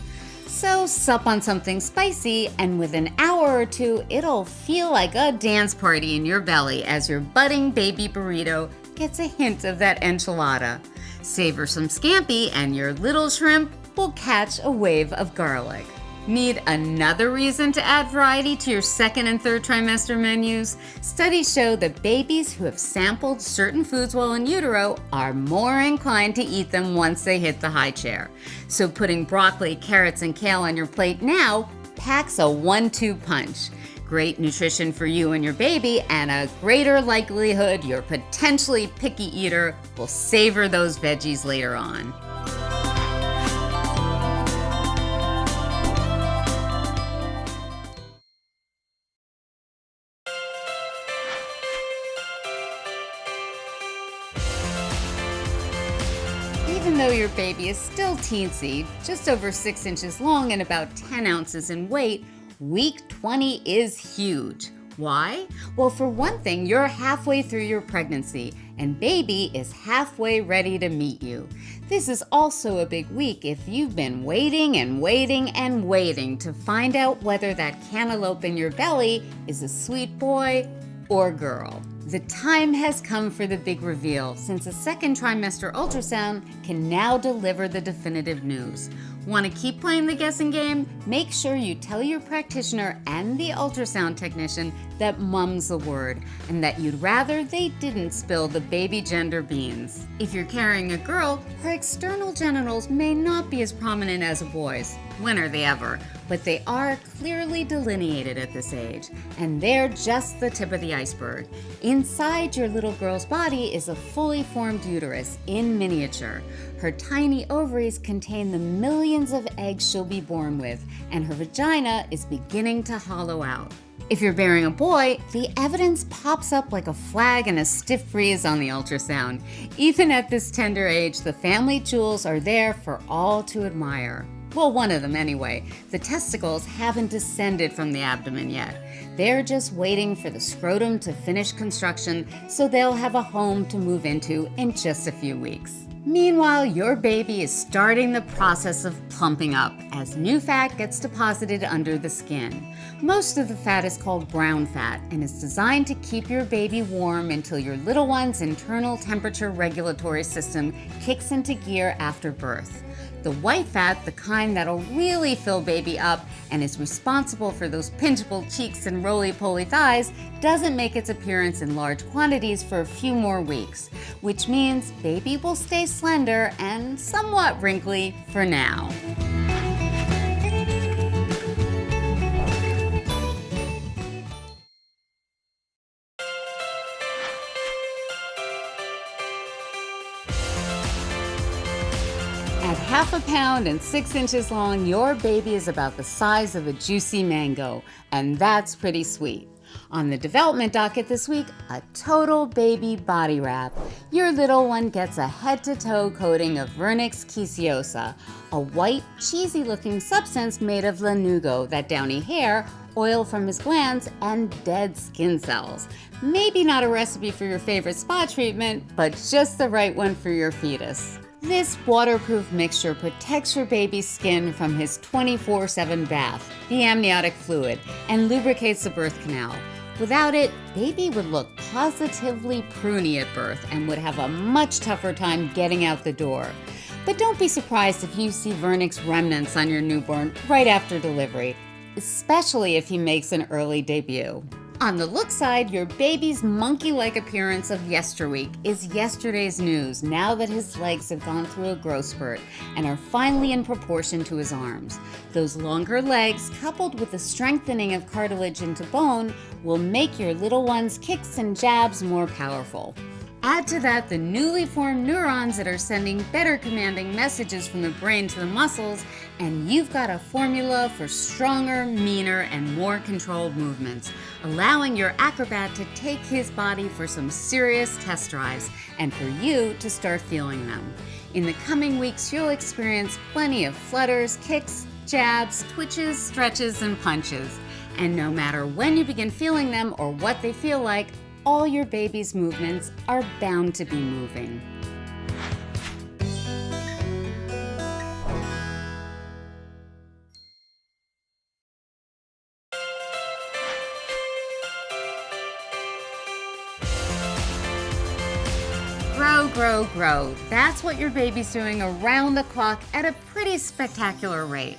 So sup on something spicy, and within an hour or two, it'll feel like a dance party in your belly as your budding baby burrito gets a hint of that enchilada. Savor some scampi, and your little shrimp will catch a wave of garlic. Need another reason to add variety to your second and third trimester menus? Studies show that babies who have sampled certain foods while in utero are more inclined to eat them once they hit the high chair. So putting broccoli, carrots, and kale on your plate now packs a 1-2 punch. Great nutrition for you and your baby, and a greater likelihood your potentially picky eater will savor those veggies later on. Even though your baby is still teensy, just over 6 inches long and about 10 ounces in weight, week 20 is huge. Why? Well, for one thing, you're halfway through your pregnancy, and baby is halfway ready to meet you. This is also a big week if you've been waiting and waiting and waiting to find out whether that cantaloupe in your belly is a sweet boy or girl. The time has come for the big reveal, since a second trimester ultrasound can now deliver the definitive news. Want to keep playing the guessing game? Make sure you tell your practitioner and the ultrasound technician that mum's the word, and that you'd rather they didn't spill the baby gender beans. If you're carrying a girl, her external genitals may not be as prominent as a boy's. When are they ever? But they are clearly delineated at this age, and they're just the tip of the iceberg. Inside your little girl's body is a fully formed uterus in miniature. Her tiny ovaries contain the millions of eggs she'll be born with, and her vagina is beginning to hollow out. If you're bearing a boy, the evidence pops up like a flag in a stiff breeze on the ultrasound. Even at this tender age, the family jewels are there for all to admire. Well, one of them anyway. The testicles haven't descended from the abdomen yet. They're just waiting for the scrotum to finish construction so they'll have a home to move into in just a few weeks. Meanwhile, your baby is starting the process of plumping up as new fat gets deposited under the skin. Most of the fat is called brown fat and is designed to keep your baby warm until your little one's internal temperature regulatory system kicks into gear after birth. The white fat, the kind that'll really fill baby up and is responsible for those pinchable cheeks and roly-poly thighs, doesn't make its appearance in large quantities for a few more weeks, which means baby will stay slender and somewhat wrinkly for now. At 1/2 pound and 6 inches long, your baby is about the size of a juicy mango, and that's pretty sweet. On the development docket this week, a total baby body wrap. Your little one gets a head-to-toe coating of Vernix Kisiosa, a white, cheesy-looking substance made of lanugo, that downy hair, oil from his glands, and dead skin cells. Maybe not a recipe for your favorite spa treatment, but just the right one for your fetus. This waterproof mixture protects your baby's skin from his 24/7 bath, the amniotic fluid, and lubricates the birth canal. Without it, baby would look positively pruny at birth and would have a much tougher time getting out the door. But don't be surprised if you see Vernix remnants on your newborn right after delivery, especially if he makes an early debut. On the look side, your baby's monkey-like appearance of yesterweek is yesterday's news now that his legs have gone through a growth spurt and are finally in proportion to his arms. Those longer legs, coupled with the strengthening of cartilage into bone, will make your little one's kicks and jabs more powerful. Add to that the newly formed neurons that are sending better commanding messages from the brain to the muscles, and you've got a formula for stronger, meaner, and more controlled movements, allowing your acrobat to take his body for some serious test drives and for you to start feeling them. In the coming weeks, you'll experience plenty of flutters, kicks, jabs, twitches, stretches, and punches. And no matter when you begin feeling them or what they feel like, all your baby's movements are bound to be moving. Grow, grow, grow. That's what your baby's doing around the clock at a pretty spectacular rate.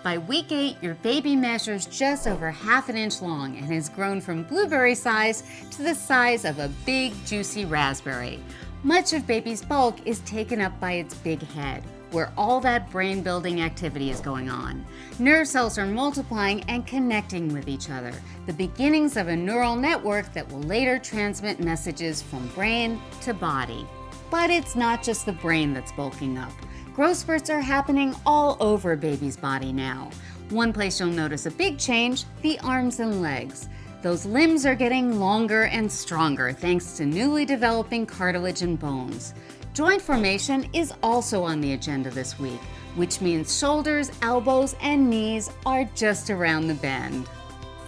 By week 8, your baby measures just over half an inch long and has grown from blueberry size to the size of a big, juicy raspberry. Much of baby's bulk is taken up by its big head, where all that brain-building activity is going on. Nerve cells are multiplying and connecting with each other, the beginnings of a neural network that will later transmit messages from brain to body. But it's not just the brain that's bulking up. Growth spurts are happening all over baby's body now. One place you'll notice a big change, the arms and legs. Those limbs are getting longer and stronger thanks to newly developing cartilage and bones. Joint formation is also on the agenda this week, which means shoulders, elbows, and knees are just around the bend.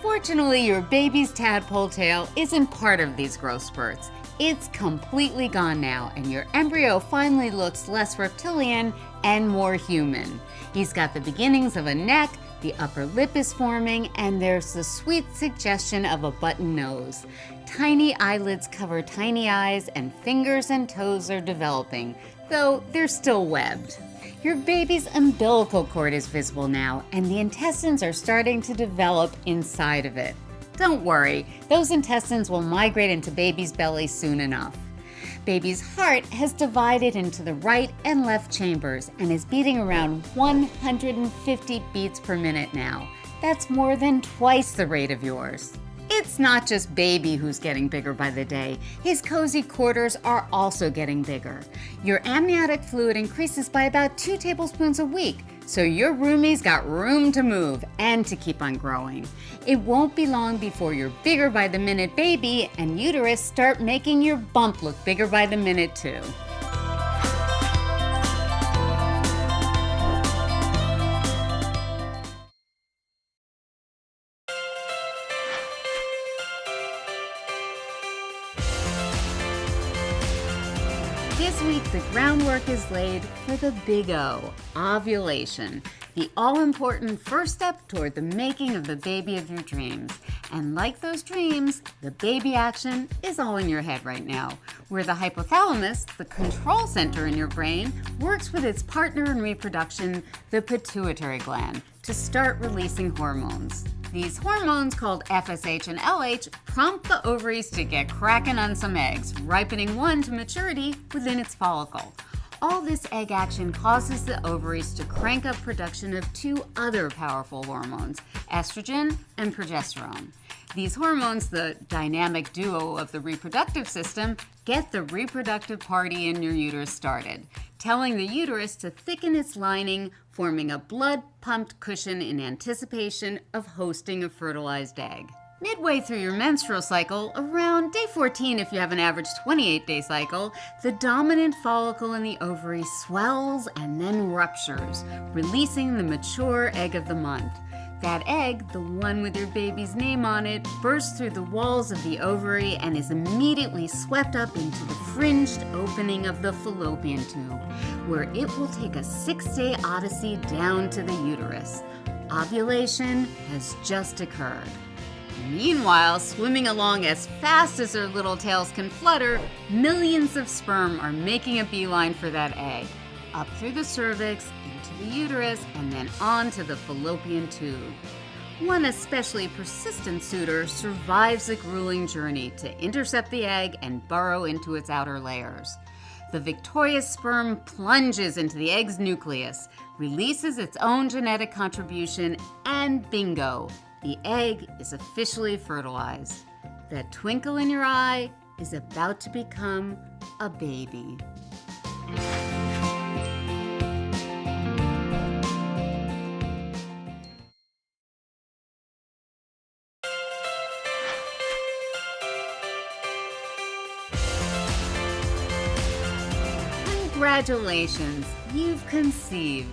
Fortunately, your baby's tadpole tail isn't part of these growth spurts. It's completely gone now, and your embryo finally looks less reptilian and more human. He's got the beginnings of a neck, the upper lip is forming, and there's the sweet suggestion of a button nose. Tiny eyelids cover tiny eyes, and fingers and toes are developing, though they're still webbed. Your baby's umbilical cord is visible now, and the intestines are starting to develop inside of it. Don't worry, those intestines will migrate into baby's belly soon enough. Baby's heart has divided into the right and left chambers and is beating around 150 beats per minute now. That's more than twice the rate of yours. It's not just baby who's getting bigger by the day. His cozy quarters are also getting bigger. Your amniotic fluid increases by about 2 tablespoons a week, so your roomie's got room to move and to keep on growing. It won't be long before your bigger by the minute baby and uterus start making your bump look bigger by the minute too. This week, the groundwork is laid for the big O, ovulation, the all-important first step toward the making of the baby of your dreams. And like those dreams, the baby action is all in your head right now, where the hypothalamus, the control center in your brain, works with its partner in reproduction, the pituitary gland, to start releasing hormones. These hormones, called FSH and LH, prompt the ovaries to get cracking on some eggs, ripening one to maturity within its follicle. All this egg action causes the ovaries to crank up production of 2 other powerful hormones, estrogen and progesterone. These hormones, the dynamic duo of the reproductive system, get the reproductive party in your uterus started, telling the uterus to thicken its lining, forming a blood-pumped cushion in anticipation of hosting a fertilized egg. Midway through your menstrual cycle, around day 14 if you have an average 28-day cycle, the dominant follicle in the ovary swells and then ruptures, releasing the mature egg of the month. That egg, the one with your baby's name on it, bursts through the walls of the ovary and is immediately swept up into the fringed opening of the fallopian tube, where it will take a 6-day odyssey down to the uterus. Ovulation has just occurred. Meanwhile, swimming along as fast as their little tails can flutter, millions of sperm are making a beeline for that egg, up through the cervix, into the uterus, and then on to the fallopian tube. One especially persistent suitor survives the grueling journey to intercept the egg and burrow into its outer layers. The victorious sperm plunges into the egg's nucleus, releases its own genetic contribution, and bingo! The egg is officially fertilized. That twinkle in your eye is about to become a baby. Congratulations, you've conceived.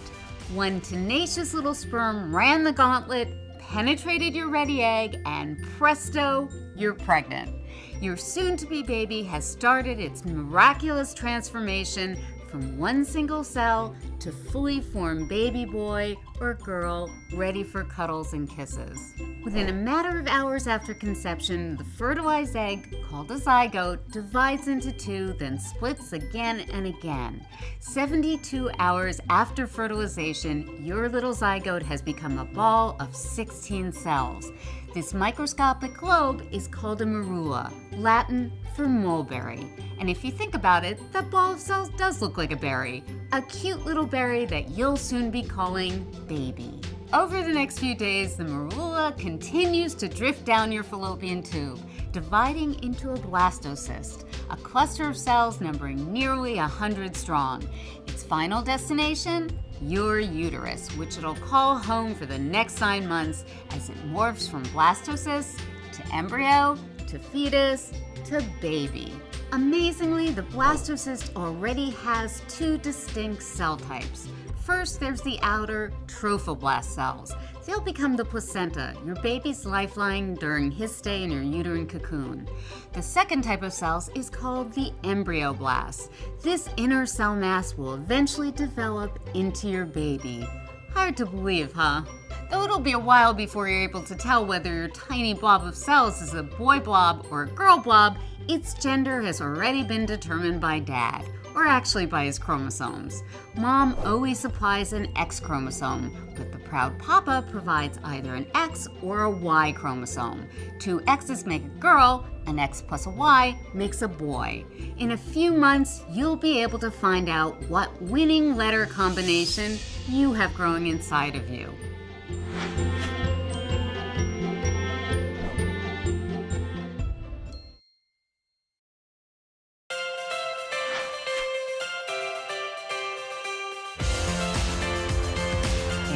One tenacious little sperm ran the gauntlet, penetrated your ready egg, and presto, you're pregnant. Your soon-to-be baby has started its miraculous transformation from one single cell to fully formed baby boy or girl ready for cuddles and kisses. Within a matter of hours after conception, the fertilized egg, called a zygote, divides into two, then splits again and again. 72 hours after fertilization, your little zygote has become a ball of 16 cells. This microscopic globe is called a morula, Latin for mulberry. And if you think about it, that ball of cells does look like a berry, a cute little berry that you'll soon be calling baby. Over the next few days, the morula continues to drift down your fallopian tube, dividing into a blastocyst, a cluster of cells numbering nearly 100 strong. Its final destination? Your uterus, which it'll call home for the next 9 months as it morphs from blastocyst to embryo to fetus to baby. Amazingly, the blastocyst already has 2 distinct cell types. First, there's the outer trophoblast cells. They'll become the placenta, your baby's lifeline during his stay in your uterine cocoon. The second type of cells is called the embryoblasts. This inner cell mass will eventually develop into your baby. Hard to believe, huh? Though it'll be a while before you're able to tell whether your tiny blob of cells is a boy blob or a girl blob, its gender has already been determined by dad, or actually by his chromosomes. Mom always supplies an X chromosome, but the proud papa provides either an X or a Y chromosome. 2 X's make a girl, an X plus a Y makes a boy. In a few months, you'll be able to find out what winning letter combination you have growing inside of you.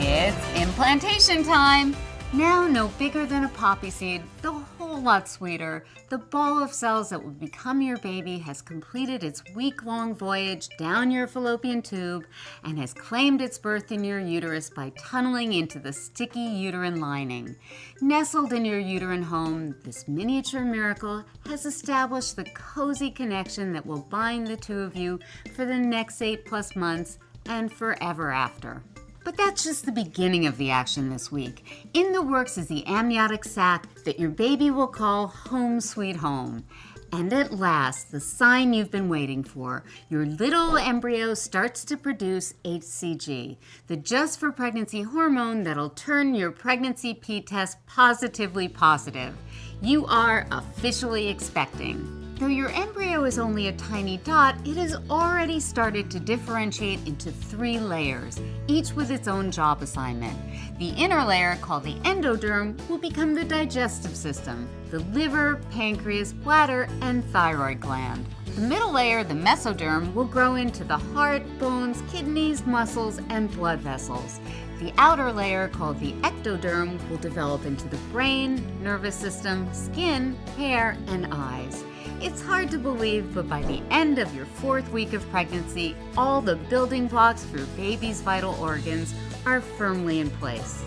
It's implantation time! Now no bigger than a poppy seed, though a whole lot sweeter, the ball of cells that will become your baby has completed its week-long voyage down your fallopian tube and has claimed its berth in your uterus by tunneling into the sticky uterine lining. Nestled in your uterine home, this miniature miracle has established the cozy connection that will bind the two of you for the next 8+ months and forever after. But that's just the beginning of the action this week. In the works is the amniotic sac that your baby will call home sweet home. And at last, the sign you've been waiting for, your little embryo starts to produce HCG, the just for pregnancy hormone that'll turn your pregnancy P-test positively positive. You are officially expecting. Though your embryo is only a tiny dot, it has already started to differentiate into 3 layers, each with its own job assignment. The inner layer, called the endoderm, will become the digestive system, the liver, pancreas, bladder, and thyroid gland. The middle layer, the mesoderm, will grow into the heart, bones, kidneys, muscles, and blood vessels. The outer layer, called the ectoderm, will develop into the brain, nervous system, skin, hair, and eyes. It's hard to believe, but by the end of your 4th week of pregnancy, all the building blocks for your baby's vital organs are firmly in place.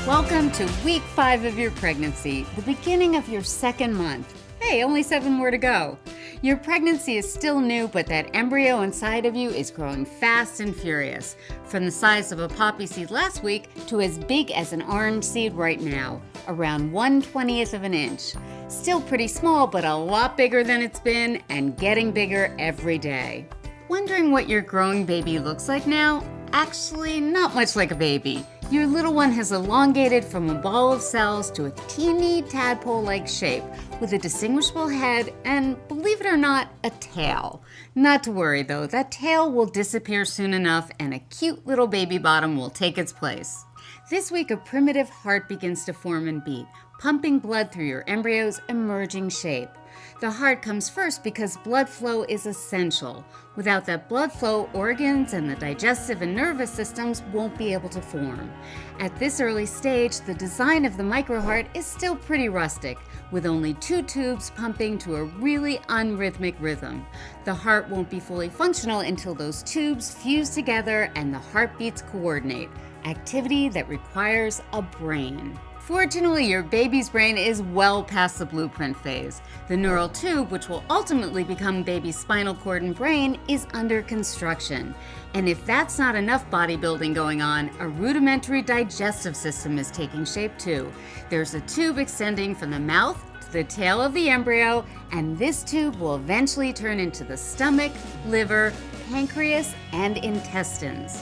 Welcome to week 5 of your pregnancy, the beginning of your 2nd month. Hey, only 7 more to go. Your pregnancy is still new, but that embryo inside of you is growing fast and furious. From the size of a poppy seed last week to as big as an orange seed right now, around 1/20th of an inch. Still pretty small, but a lot bigger than it's been and getting bigger every day. Wondering what your growing baby looks like now? Actually, not much like a baby. Your little one has elongated from a ball of cells to a teeny tadpole-like shape with a distinguishable head and, believe it or not, a tail. Not to worry though, that tail will disappear soon enough and a cute little baby bottom will take its place. This week, a primitive heart begins to form and beat, pumping blood through your embryo's emerging shape. The heart comes first because blood flow is essential. Without that blood flow, organs and the digestive and nervous systems won't be able to form. At this early stage, the design of the microheart is still pretty rustic, with only 2 tubes pumping to a really unrhythmic rhythm. The heart won't be fully functional until those tubes fuse together and the heartbeats coordinate, activity that requires a brain. Fortunately, your baby's brain is well past the blueprint phase. The neural tube, which will ultimately become baby's spinal cord and brain, is under construction. And if that's not enough bodybuilding going on, a rudimentary digestive system is taking shape too. There's a tube extending from the mouth to the tail of the embryo, and this tube will eventually turn into the stomach, liver, pancreas, and intestines.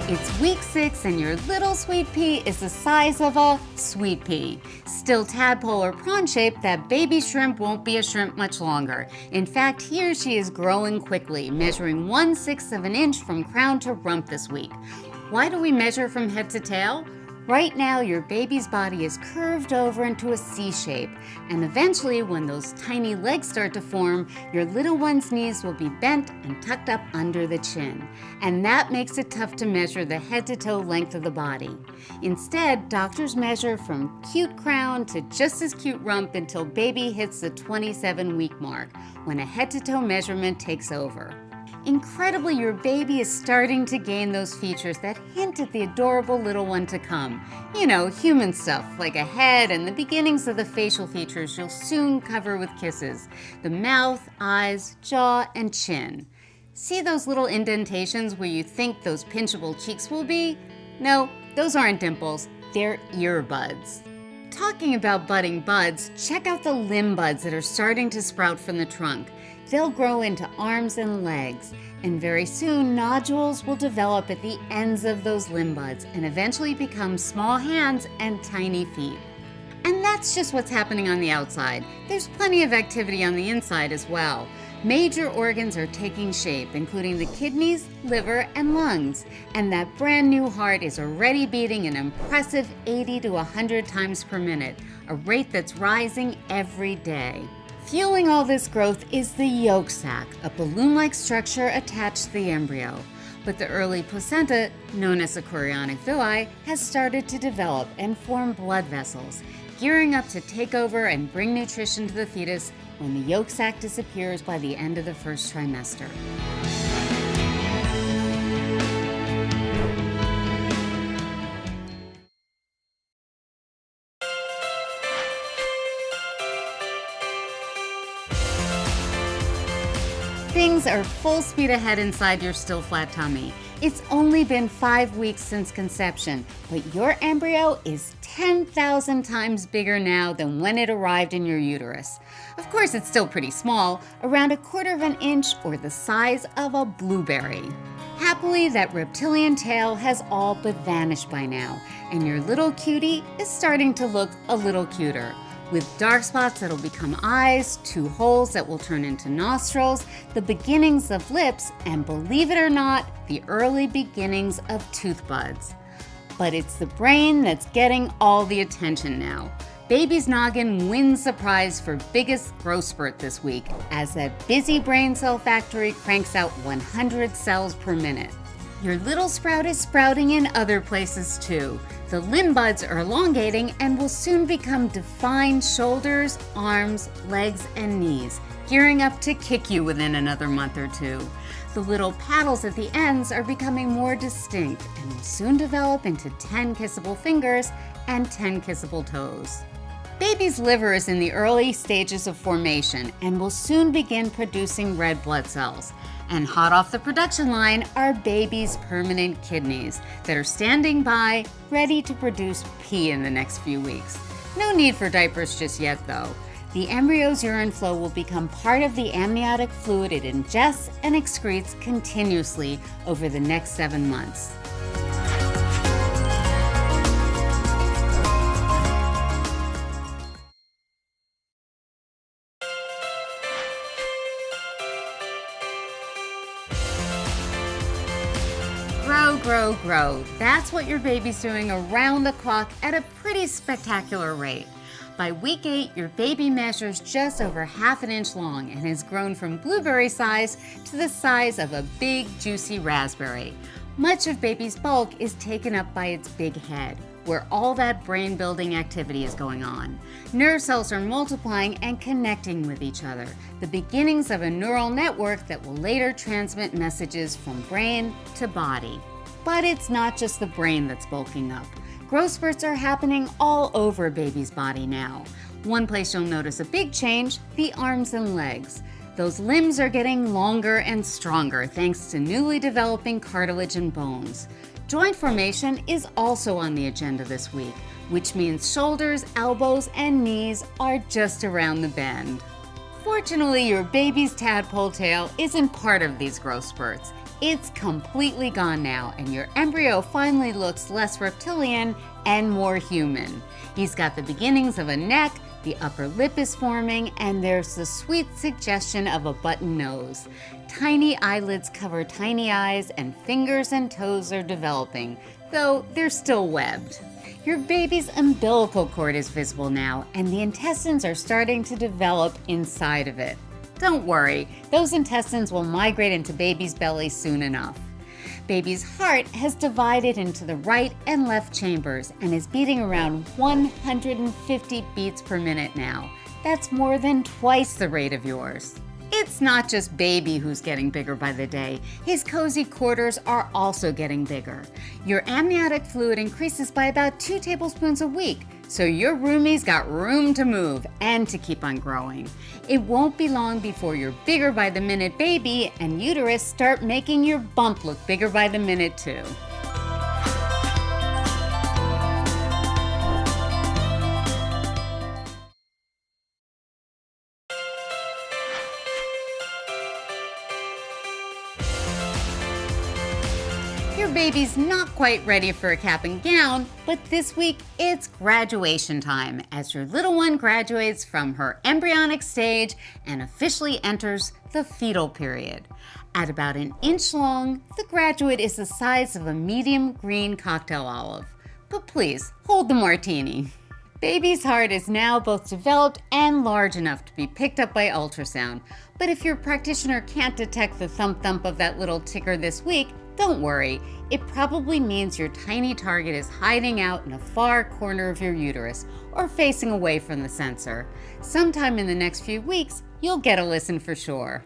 It's week 6 and your little sweet pea is the size of a sweet pea. Still tadpole or prawn shaped, that baby shrimp won't be a shrimp much longer. In fact, he or she is growing quickly, measuring 1/6 of an inch from crown to rump this week. Why do we measure from head to tail? Right now, your baby's body is curved over into a C shape, and eventually, when those tiny legs start to form, your little one's knees will be bent and tucked up under the chin, and that makes it tough to measure the head-to-toe length of the body. Instead, doctors measure from cute crown to just as cute rump until baby hits the 27-week mark, when a head-to-toe measurement takes over. Incredibly, your baby is starting to gain those features that hint at the adorable little one to come. You know, human stuff, like a head and the beginnings of the facial features you'll soon cover with kisses. The mouth, eyes, jaw, and chin. See those little indentations where you think those pinchable cheeks will be? No, those aren't dimples, they're earbuds. Talking about budding buds, check out the limb buds that are starting to sprout from the trunk. They'll grow into arms and legs, and very soon nodules will develop at the ends of those limb buds and eventually become small hands and tiny feet. And that's just what's happening on the outside. There's plenty of activity on the inside as well. Major organs are taking shape, including the kidneys, liver, and lungs. And that brand new heart is already beating an impressive 80 to 100 times per minute, a rate that's rising every day. Fueling all this growth is the yolk sac, a balloon-like structure attached to the embryo. But the early placenta, known as the chorionic villi, has started to develop and form blood vessels, gearing up to take over and bring nutrition to the fetus when the yolk sac disappears by the end of the first trimester. Things are full speed ahead inside your still flat tummy. It's only been 5 weeks since conception, but your embryo is 10,000 times bigger now than when it arrived in your uterus. Of course, it's still pretty small, around 1/4 of an inch or the size of a blueberry. Happily, that reptilian tail has all but vanished by now, and your little cutie is starting to look a little cuter, with dark spots that'll become eyes, 2 holes that will turn into nostrils, the beginnings of lips, and believe it or not, the early beginnings of tooth buds. But it's the brain that's getting all the attention now. Baby's noggin wins the prize for biggest growth spurt this week, as that busy brain cell factory cranks out 100 cells per minute. Your little sprout is sprouting in other places too. The limb buds are elongating and will soon become defined shoulders, arms, legs, and knees, gearing up to kick you within another month or 2. The little paddles at the ends are becoming more distinct and will soon develop into 10 kissable fingers and 10 kissable toes. Baby's liver is in the early stages of formation and will soon begin producing red blood cells. And hot off the production line are baby's permanent kidneys that are standing by, ready to produce pee in the next few weeks. No need for diapers just yet, though. The embryo's urine flow will become part of the amniotic fluid it ingests and excretes continuously over the next 7 months. Grow, grow, grow. That's what your baby's doing around the clock at a pretty spectacular rate. By week 8, your baby measures just over 1/2 inch long and has grown from blueberry size to the size of a big, juicy raspberry. Much of baby's bulk is taken up by its big head, where all that brain-building activity is going on. Nerve cells are multiplying and connecting with each other, the beginnings of a neural network that will later transmit messages from brain to body. But it's not just the brain that's bulking up. Growth spurts are happening all over baby's body now. One place you'll notice a big change, the arms and legs. Those limbs are getting longer and stronger thanks to newly developing cartilage and bones. Joint formation is also on the agenda this week, which means shoulders, elbows, and knees are just around the bend. Fortunately, your baby's tadpole tail isn't part of these growth spurts. It's completely gone now, and your embryo finally looks less reptilian and more human. He's got the beginnings of a neck, the upper lip is forming, and there's the sweet suggestion of a button nose. Tiny eyelids cover tiny eyes, and fingers and toes are developing, though they're still webbed. Your baby's umbilical cord is visible now, and the intestines are starting to develop inside of it. Don't worry, those intestines will migrate into baby's belly soon enough. Baby's heart has divided into the right and left chambers and is beating around 150 beats per minute now. That's more than twice the rate of yours. It's not just baby who's getting bigger by the day. His cozy quarters are also getting bigger. Your amniotic fluid increases by about 2 tablespoons a week, so your roomie's got room to move and to keep on growing. It won't be long before your bigger by the minute baby and uterus start making your bump look bigger by the minute too. Your baby's not quite ready for a cap and gown, but this week it's graduation time as your little one graduates from her embryonic stage and officially enters the fetal period. At about 1 inch long, the graduate is the size of a medium green cocktail olive. But please, hold the martini. Baby's heart is now both developed and large enough to be picked up by ultrasound. But if your practitioner can't detect the thump-thump of that little ticker this week, don't worry. It probably means your tiny target is hiding out in a far corner of your uterus or facing away from the sensor. Sometime in the next few weeks, you'll get a listen for sure.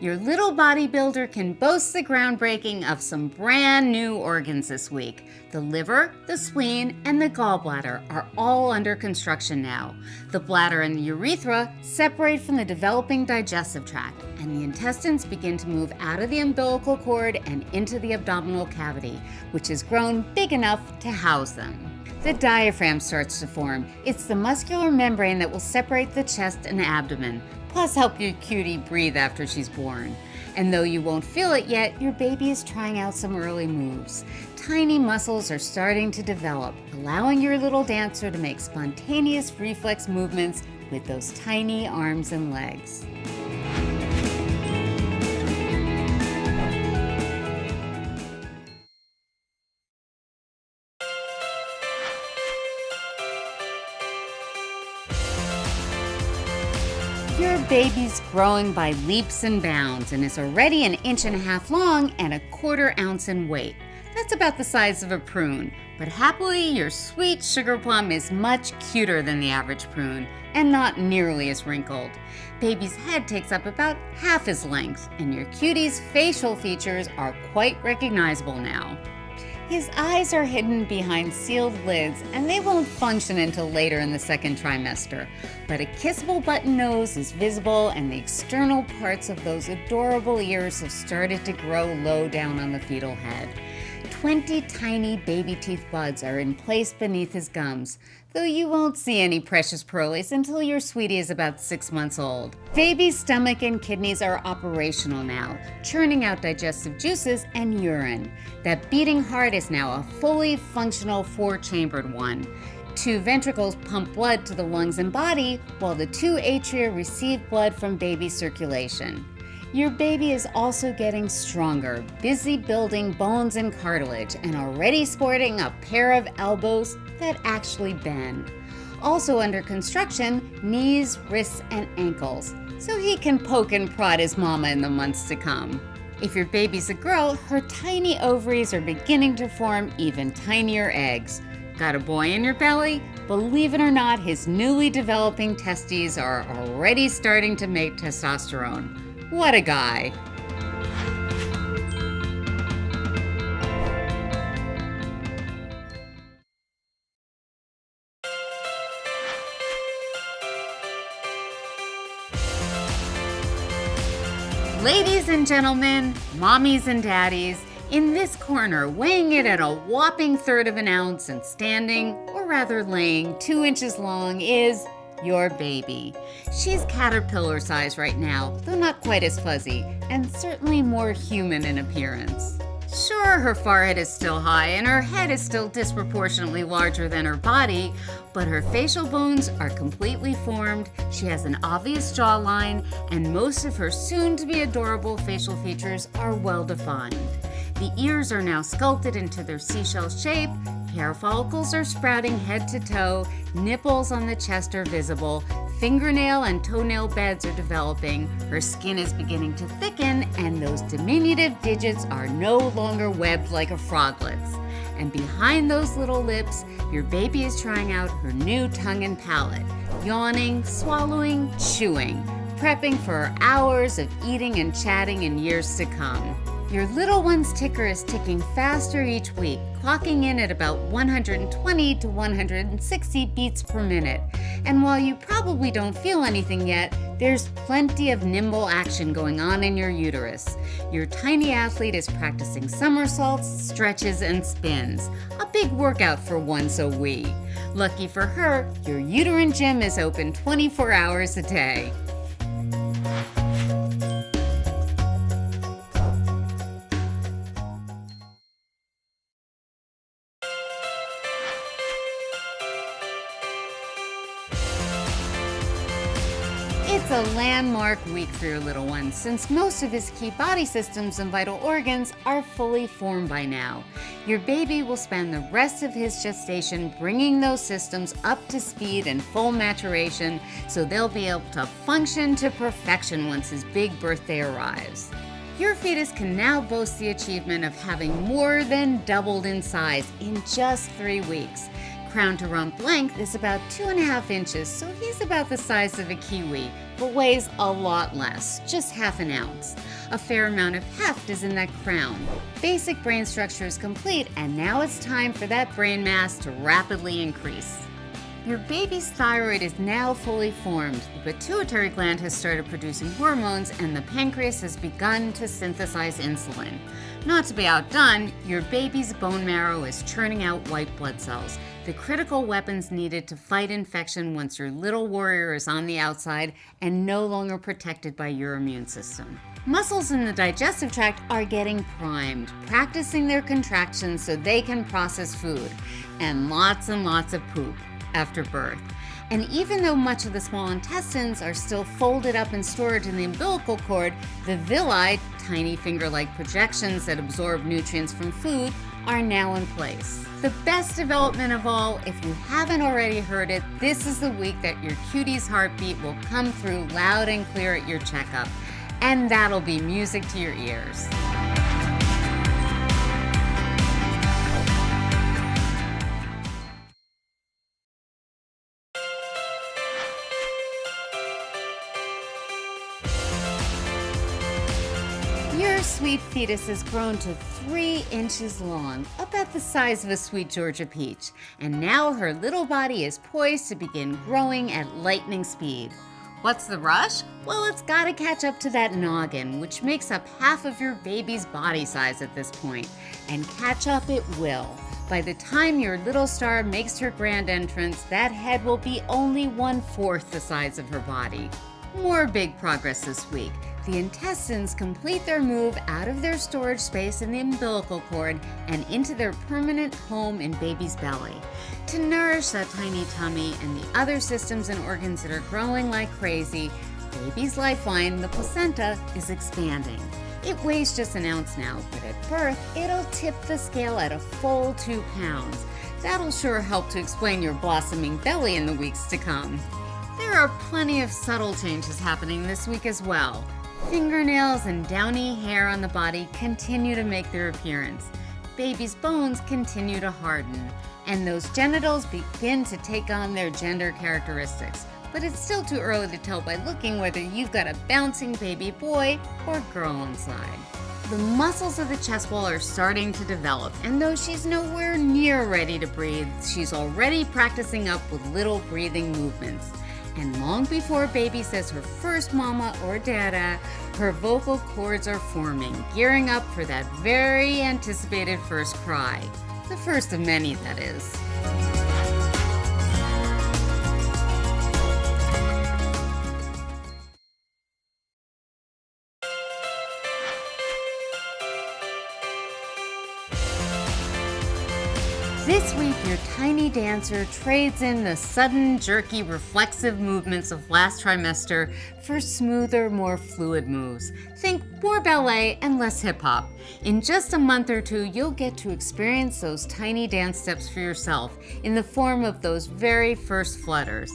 Your little bodybuilder can boast the groundbreaking of some brand new organs this week. The liver, the spleen, and the gallbladder are all under construction now. The bladder and the urethra separate from the developing digestive tract, and the intestines begin to move out of the umbilical cord and into the abdominal cavity, which has grown big enough to house them. The diaphragm starts to form. It's the muscular membrane that will separate the chest and abdomen, plus help your cutie breathe after she's born. And though you won't feel it yet, your baby is trying out some early moves. Tiny muscles are starting to develop, allowing your little dancer to make spontaneous reflex movements with those tiny arms and legs. Your baby's growing by leaps and bounds and is already 1.5 inches long and 1/4 ounce in weight. That's about the size of a prune, but happily your sweet sugar plum is much cuter than the average prune and not nearly as wrinkled. Baby's head takes up about half his length, and your cutie's facial features are quite recognizable now. His eyes are hidden behind sealed lids, and they won't function until later in the second trimester. But a kissable button nose is visible, and the external parts of those adorable ears have started to grow low down on the fetal head. 20 tiny baby teeth buds are in place beneath his gums, though you won't see any precious pearlies until your sweetie is about 6 months old. Baby's stomach and kidneys are operational now, churning out digestive juices and urine. That beating heart is now a fully functional 4-chambered one. 2 ventricles pump blood to the lungs and body, while the 2 atria receive blood from baby's circulation. Your baby is also getting stronger, busy building bones and cartilage, and already sporting a pair of elbows that actually bend. Also under construction, knees, wrists, and ankles, so he can poke and prod his mama in the months to come. If your baby's a girl, her tiny ovaries are beginning to form even tinier eggs. Got a boy in your belly? Believe it or not, his newly developing testes are already starting to make testosterone. What a guy! Ladies and gentlemen, mommies and daddies, in this corner, weighing it at a whopping 1/3 ounce and standing, or rather laying, 2 inches long is your baby. She's caterpillar size right now, though not quite as fuzzy, and certainly more human in appearance. Sure, her forehead is still high and her head is still disproportionately larger than her body, but her facial bones are completely formed, she has an obvious jawline, and most of her soon-to-be adorable facial features are well-defined. The ears are now sculpted into their seashell shape, hair follicles are sprouting head to toe, nipples on the chest are visible, fingernail and toenail beds are developing, her skin is beginning to thicken, and those diminutive digits are no longer webbed like a froglet's. And behind those little lips, your baby is trying out her new tongue and palate, yawning, swallowing, chewing, prepping for hours of eating and chatting in years to come. Your little one's ticker is ticking faster each week, clocking in at about 120 to 160 beats per minute. And while you probably don't feel anything yet, there's plenty of nimble action going on in your uterus. Your tiny athlete is practicing somersaults, stretches, and spins. A big workout for one so wee. Lucky for her, your uterine gym is open 24 hours a day. It's a landmark week for your little one, since most of his key body systems and vital organs are fully formed by now. Your baby will spend the rest of his gestation bringing those systems up to speed and full maturation, so they'll be able to function to perfection once his big birthday arrives. Your fetus can now boast the achievement of having more than doubled in size in just 3 weeks. crown to rump length is about 2.5 inches, so he's about the size of a kiwi, but weighs a lot less, just half an ounce. A fair amount of heft is in that crown. Basic brain structure is complete, and now it's time for that brain mass to rapidly increase. Your baby's thyroid is now fully formed, the pituitary gland has started producing hormones, and the pancreas has begun to synthesize insulin. Not to be outdone, your baby's bone marrow is churning out white blood cells, the critical weapons needed to fight infection once your little warrior is on the outside and no longer protected by your immune system. Muscles in the digestive tract are getting primed, practicing their contractions so they can process food, and lots of poop after birth. And even though much of the small intestines are still folded up and stored in the umbilical cord, the villi, tiny finger-like projections that absorb nutrients from food, are now in place. The best development of all, if you haven't already heard it, this is the week that your cutie's heartbeat will come through loud and clear at your checkup. And that'll be music to your ears. Your sweet fetus has grown to 3 inches long, about the size of a sweet Georgia peach, and now her little body is poised to begin growing at lightning speed. What's the rush? Well, it's gotta catch up to that noggin, which makes up half of your baby's body size at this point, and catch up it will. By the time your little star makes her grand entrance, that head will be only 1/4 the size of her body. More big progress this week. The intestines complete their move out of their storage space in the umbilical cord and into their permanent home in baby's belly. To nourish that tiny tummy and the other systems and organs that are growing like crazy, baby's lifeline, the placenta, is expanding. It weighs just an ounce now, but at birth, it'll tip the scale at a full 2 pounds. That'll sure help to explain your blossoming belly in the weeks to come. There are plenty of subtle changes happening this week as well. Fingernails and downy hair on the body continue to make their appearance. Baby's bones continue to harden, and those genitals begin to take on their gender characteristics. But it's still too early to tell by looking whether you've got a bouncing baby boy or girl inside. The muscles of the chest wall are starting to develop, and though she's nowhere near ready to breathe, she's already practicing up with little breathing movements. And long before baby says her first mama or dada, her vocal cords are forming, gearing up for that very anticipated first cry. The first of many, that is. This week, your tiny dancer trades in the sudden, jerky, reflexive movements of last trimester for smoother, more fluid moves. Think more ballet and less hip-hop. In just a month or two, you'll get to experience those tiny dance steps for yourself in the form of those very first flutters.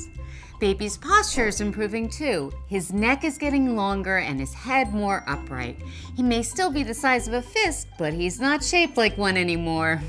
Baby's posture is improving too. His neck is getting longer and his head more upright. He may still be the size of a fist, but he's not shaped like one anymore.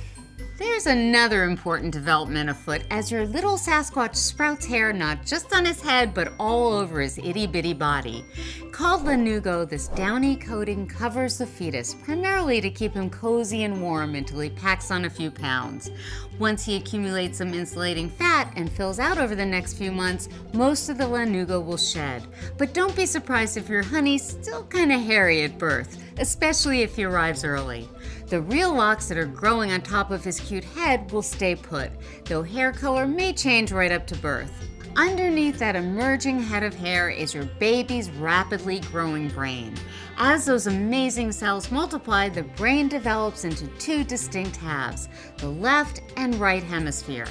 There's another important development afoot as your little Sasquatch sprouts hair not just on his head but all over his itty-bitty body. Called lanugo, this downy coating covers the fetus primarily to keep him cozy and warm until he packs on a few pounds. Once he accumulates some insulating fat and fills out over the next few months, most of the lanugo will shed. But don't be surprised if your honey's still kind of hairy at birth, especially if he arrives early. The real locks that are growing on top of his cute head will stay put, though hair color may change right up to birth. Underneath that emerging head of hair is your baby's rapidly growing brain. As those amazing cells multiply, the brain develops into 2 distinct halves, the left and right hemisphere.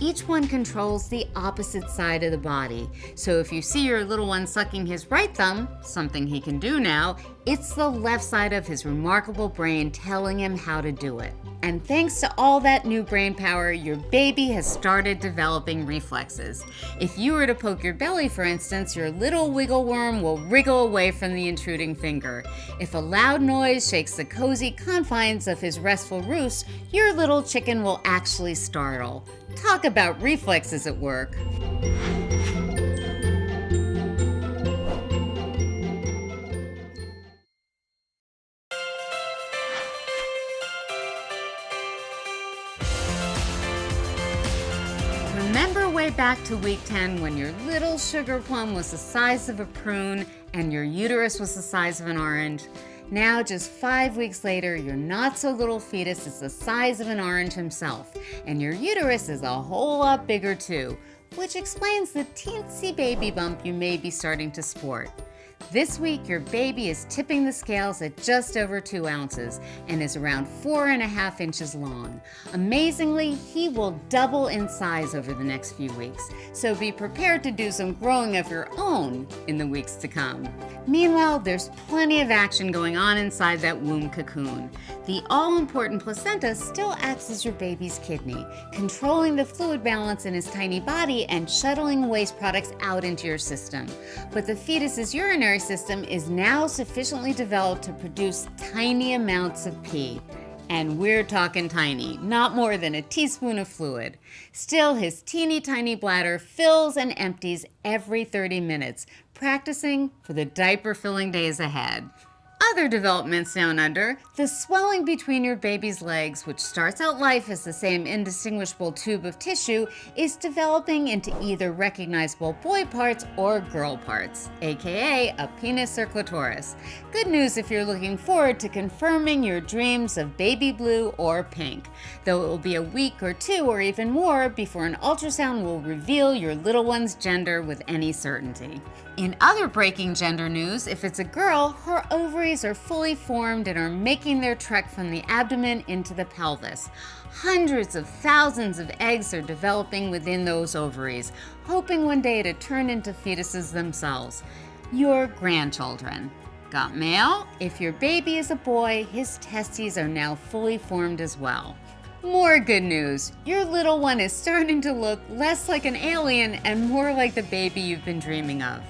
Each one controls the opposite side of the body. So if you see your little one sucking his right thumb, something he can do now, it's the left side of his remarkable brain telling him how to do it. And thanks to all that new brain power, your baby has started developing reflexes. If you were to poke your belly, for instance, your little wiggle worm will wriggle away from the intruding finger. If a loud noise shakes the cozy confines of his restful roost, your little chicken will actually startle. Talk about reflexes at work. Remember way back to week 10 when your little sugar plum was the size of a prune and your uterus was the size of an orange? Now, just 5 weeks later, your not-so-little fetus is the size of an orange himself, and your uterus is a whole lot bigger too, which explains the teensy baby bump you may be starting to sport. This week, your baby is tipping the scales at just over 2 ounces and is around 4.5 inches long. Amazingly, he will double in size over the next few weeks, so be prepared to do some growing of your own in the weeks to come. Meanwhile, there's plenty of action going on inside that womb cocoon. The all-important placenta still acts as your baby's kidney, controlling the fluid balance in his tiny body and shuttling waste products out into your system. But the fetus's urinary system is now sufficiently developed to produce tiny amounts of pee. And we're talking tiny, not more than a teaspoon of fluid. Still, his teeny tiny bladder fills and empties every 30 minutes, practicing for the diaper-filling days ahead. Other developments down under, the swelling between your baby's legs, which starts out life as the same indistinguishable tube of tissue, is developing into either recognizable boy parts or girl parts, aka a penis or clitoris. Good news if you're looking forward to confirming your dreams of baby blue or pink, though it will be a week or two or even more before an ultrasound will reveal your little one's gender with any certainty. In other breaking gender news, if it's a girl, her ovaries are fully formed and are making their trek from the abdomen into the pelvis. Hundreds of thousands of eggs are developing within those ovaries, hoping one day to turn into fetuses themselves. Your grandchildren. Got mail? If your baby is a boy, his testes are now fully formed as well. More good news. Your little one is starting to look less like an alien and more like the baby you've been dreaming of.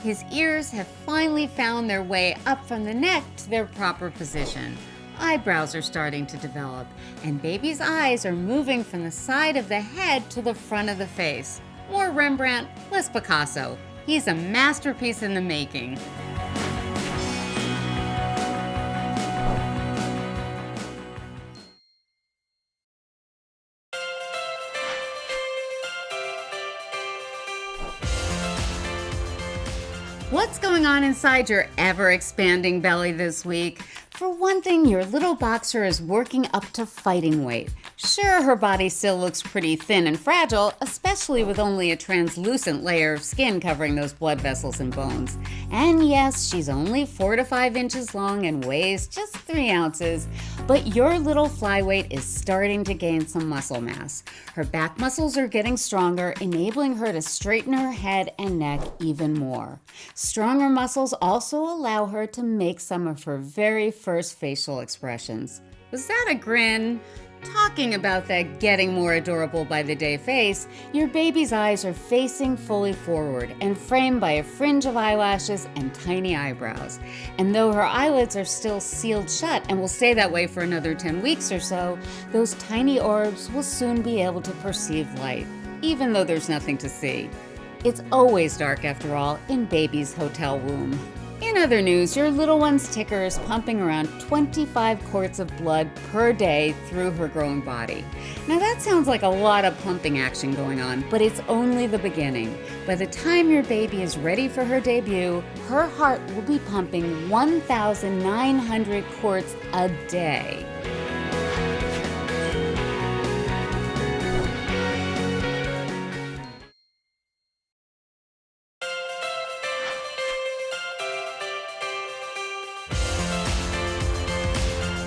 His ears have finally found their way up from the neck to their proper position. Eyebrows are starting to develop, and baby's eyes are moving from the side of the head to the front of the face. More Rembrandt, less Picasso. He's a masterpiece in the making. What's going on inside your ever-expanding belly this week? For one thing, your little boxer is working up to fighting weight. Sure, her body still looks pretty thin and fragile, especially with only a translucent layer of skin covering those blood vessels and bones. And yes, she's only 4 to 5 inches long and weighs just 3 ounces, but your little flyweight is starting to gain some muscle mass. Her back muscles are getting stronger, enabling her to straighten her head and neck even more. Stronger muscles also allow her to make some of her very first facial expressions. Was that a grin? Talking about that getting more adorable by the day face, your baby's eyes are facing fully forward and framed by a fringe of eyelashes and tiny eyebrows. And though her eyelids are still sealed shut and will stay that way for another 10 weeks or so, those tiny orbs will soon be able to perceive light, even though there's nothing to see. It's always dark, after all, in baby's hotel womb. In other news, your little one's ticker is pumping around 25 quarts of blood per day through her growing body. Now that sounds like a lot of pumping action going on, but it's only the beginning. By the time your baby is ready for her debut, her heart will be pumping 1,900 quarts a day.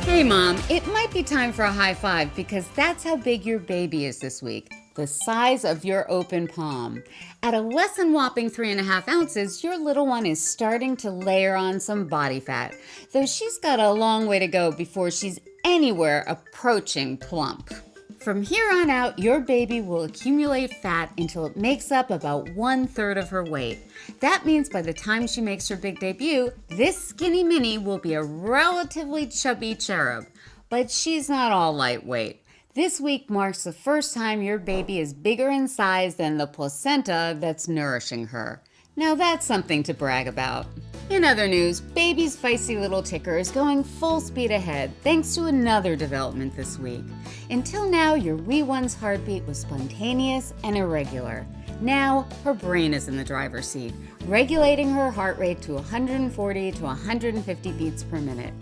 Hey Mom, it might be time for a high five because that's how big your baby is this week. The size of your open palm. At a less than whopping 3.5 ounces, your little one is starting to layer on some body fat, though she's got a long way to go before she's anywhere approaching plump. From here on out, your baby will accumulate fat until it makes up about 1/3 of her weight. That means by the time she makes her big debut, this skinny mini will be a relatively chubby cherub. But she's not all lightweight. This week marks the first time your baby is bigger in size than the placenta that's nourishing her. Now that's something to brag about. In other news, baby's feisty little ticker is going full speed ahead thanks to another development this week. Until now, your wee one's heartbeat was spontaneous and irregular. Now, her brain is in the driver's seat, regulating her heart rate to 140 to 150 beats per minute.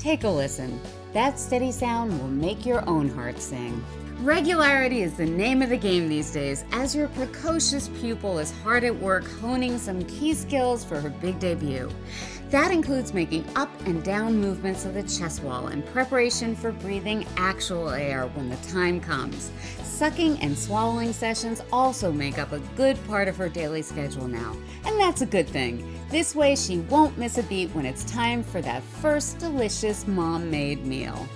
Take a listen. That steady sound will make your own heart sing. Regularity is the name of the game these days, as your precocious pupil is hard at work honing some key skills for her big debut. That includes making up and down movements of the chest wall in preparation for breathing actual air when the time comes. Sucking and swallowing sessions also make up a good part of her daily schedule now, and that's a good thing. This way she won't miss a beat when it's time for that first delicious mom-made meal.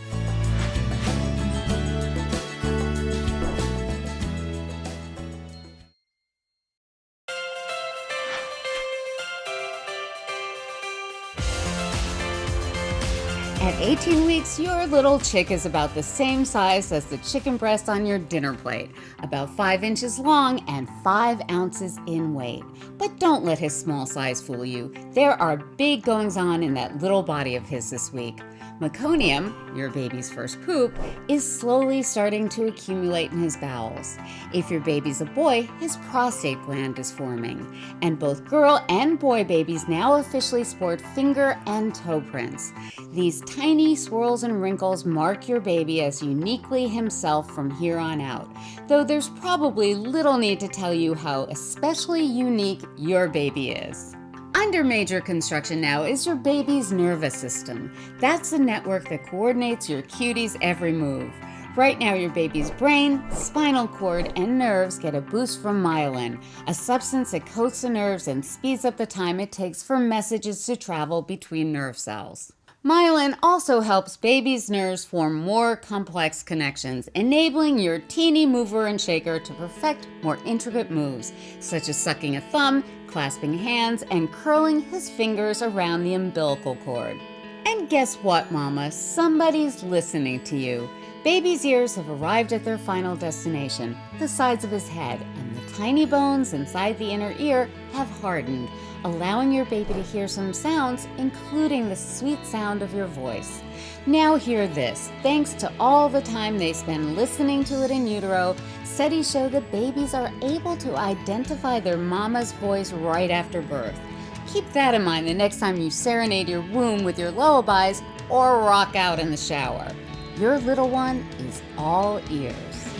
At 18 weeks, your little chick is about the same size as the chicken breast on your dinner plate, about 5 inches long and 5 ounces in weight. But don't let his small size fool you. There are big goings-on in that little body of his this week. Meconium, your baby's first poop, is slowly starting to accumulate in his bowels. If your baby's a boy, his prostate gland is forming. And both girl and boy babies now officially sport finger and toe prints. These tiny swirls and wrinkles mark your baby as uniquely himself from here on out, though there's probably little need to tell you how especially unique your baby is. Under major construction now is your baby's nervous system. That's the network that coordinates your cutie's every move. Right now, your baby's brain, spinal cord, and nerves get a boost from myelin, a substance that coats the nerves and speeds up the time it takes for messages to travel between nerve cells. Myelin also helps baby's nerves form more complex connections, enabling your teeny mover and shaker to perfect more intricate moves, such as sucking a thumb, clasping hands, and curling his fingers around the umbilical cord. And guess what, Mama? Somebody's listening to you. Baby's ears have arrived at their final destination, the sides of his head, and the tiny bones inside the inner ear have hardened, allowing your baby to hear some sounds, including the sweet sound of your voice. Now hear this. Thanks to all the time they spend listening to it in utero, studies show that babies are able to identify their mama's voice right after birth. Keep that in mind the next time you serenade your womb with your lullabies or rock out in the shower. Your little one is all ears.